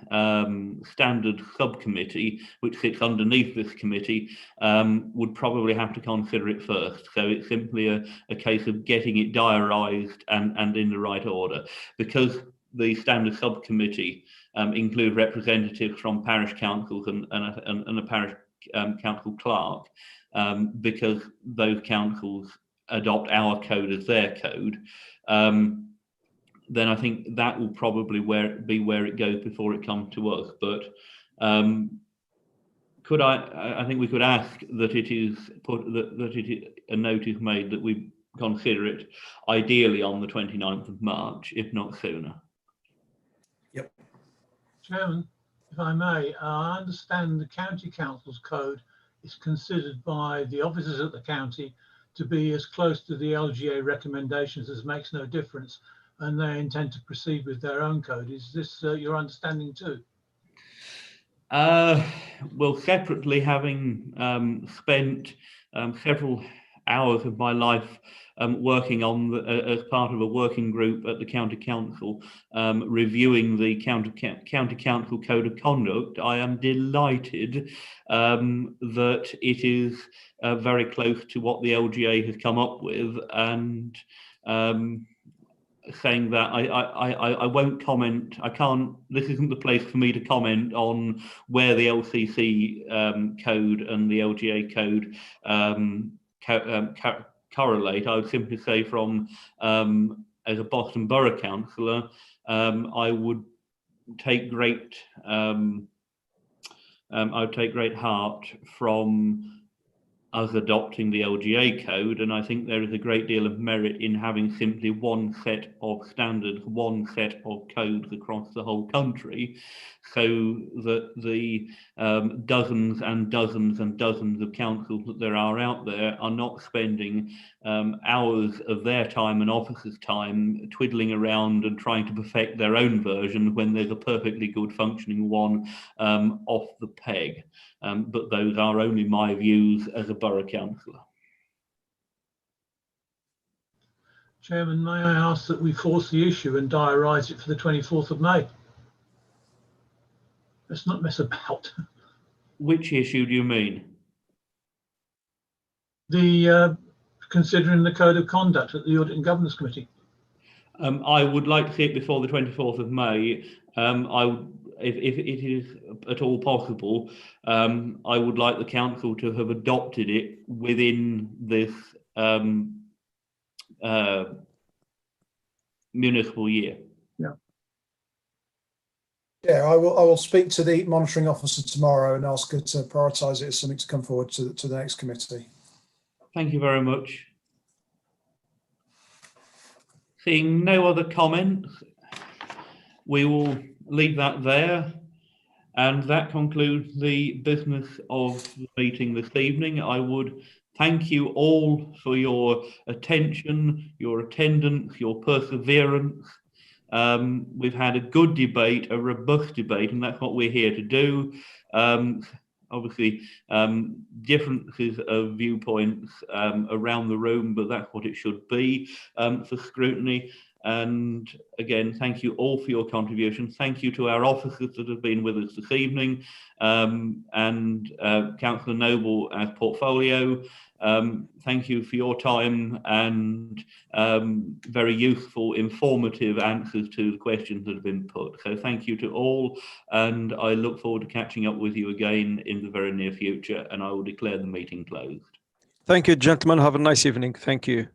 standard subcommittee, which sits underneath this committee, would probably have to consider it first. So it's simply a case of getting it diarised and in the right order, because the standard subcommittee include representatives from parish councils and a parish council clerk, because those councils adopt our code as their code, then I think that will probably be where it goes before it comes to us. But I think we could ask that it is a note is made that we consider it ideally on the 29th of March, if not sooner. Yep. Chairman, if I may, I understand the county council's code is considered by the officers at the county to be as close to the LGA recommendations as makes no difference, and they intend to proceed with their own code. Is this your understanding too? Well, separately, having spent several hours of my life working on as part of a working group at the county council, reviewing the county council code of conduct, I am delighted that it is very close to what the LGA has come up with, and saying that I won't comment. I can't. This isn't the place for me to comment on where the LCC code and the LGA code correlate. I would simply say, from as a Boston Borough Councillor, I would take great heart from us adopting the LGA code, and I think there is a great deal of merit in having simply one set of standards, one set of codes across the whole country, so that the dozens and dozens and dozens of councils that there are out there are not spending hours of their time and officers' time twiddling around and trying to perfect their own version when there's a perfectly good functioning one off the peg. But those are only my views as a borough councillor. Chairman, may I ask that we force the issue and diarise it for the 24th of May? Let's not mess about. Which issue do you mean? The considering the code of conduct at the Audit and Governance Committee. I would like to see it before the 24th of May. If it is at all possible, I would like the council to have adopted it within this municipal year. Yeah. Yeah, I will speak to the monitoring officer tomorrow and ask her to prioritise it as something to come forward to the next committee. Thank you very much. Seeing no other comments, we will leave that there, and that concludes the business of the meeting this evening. I would thank you all for your attention, your attendance, your perseverance. We've had a good debate, a robust debate, and that's what we're here to do. Obviously, differences of viewpoints around the room, but that's what it should be for scrutiny. And again, thank you all for your contribution. Thank you to our officers that have been with us this evening, and Councillor Noble as portfolio. Thank you for your time and very useful, informative answers to the questions that have been put. So thank you to all, and I look forward to catching up with you again in the very near future, and I will declare the meeting closed. Thank you, gentlemen. Have a nice evening. Thank you.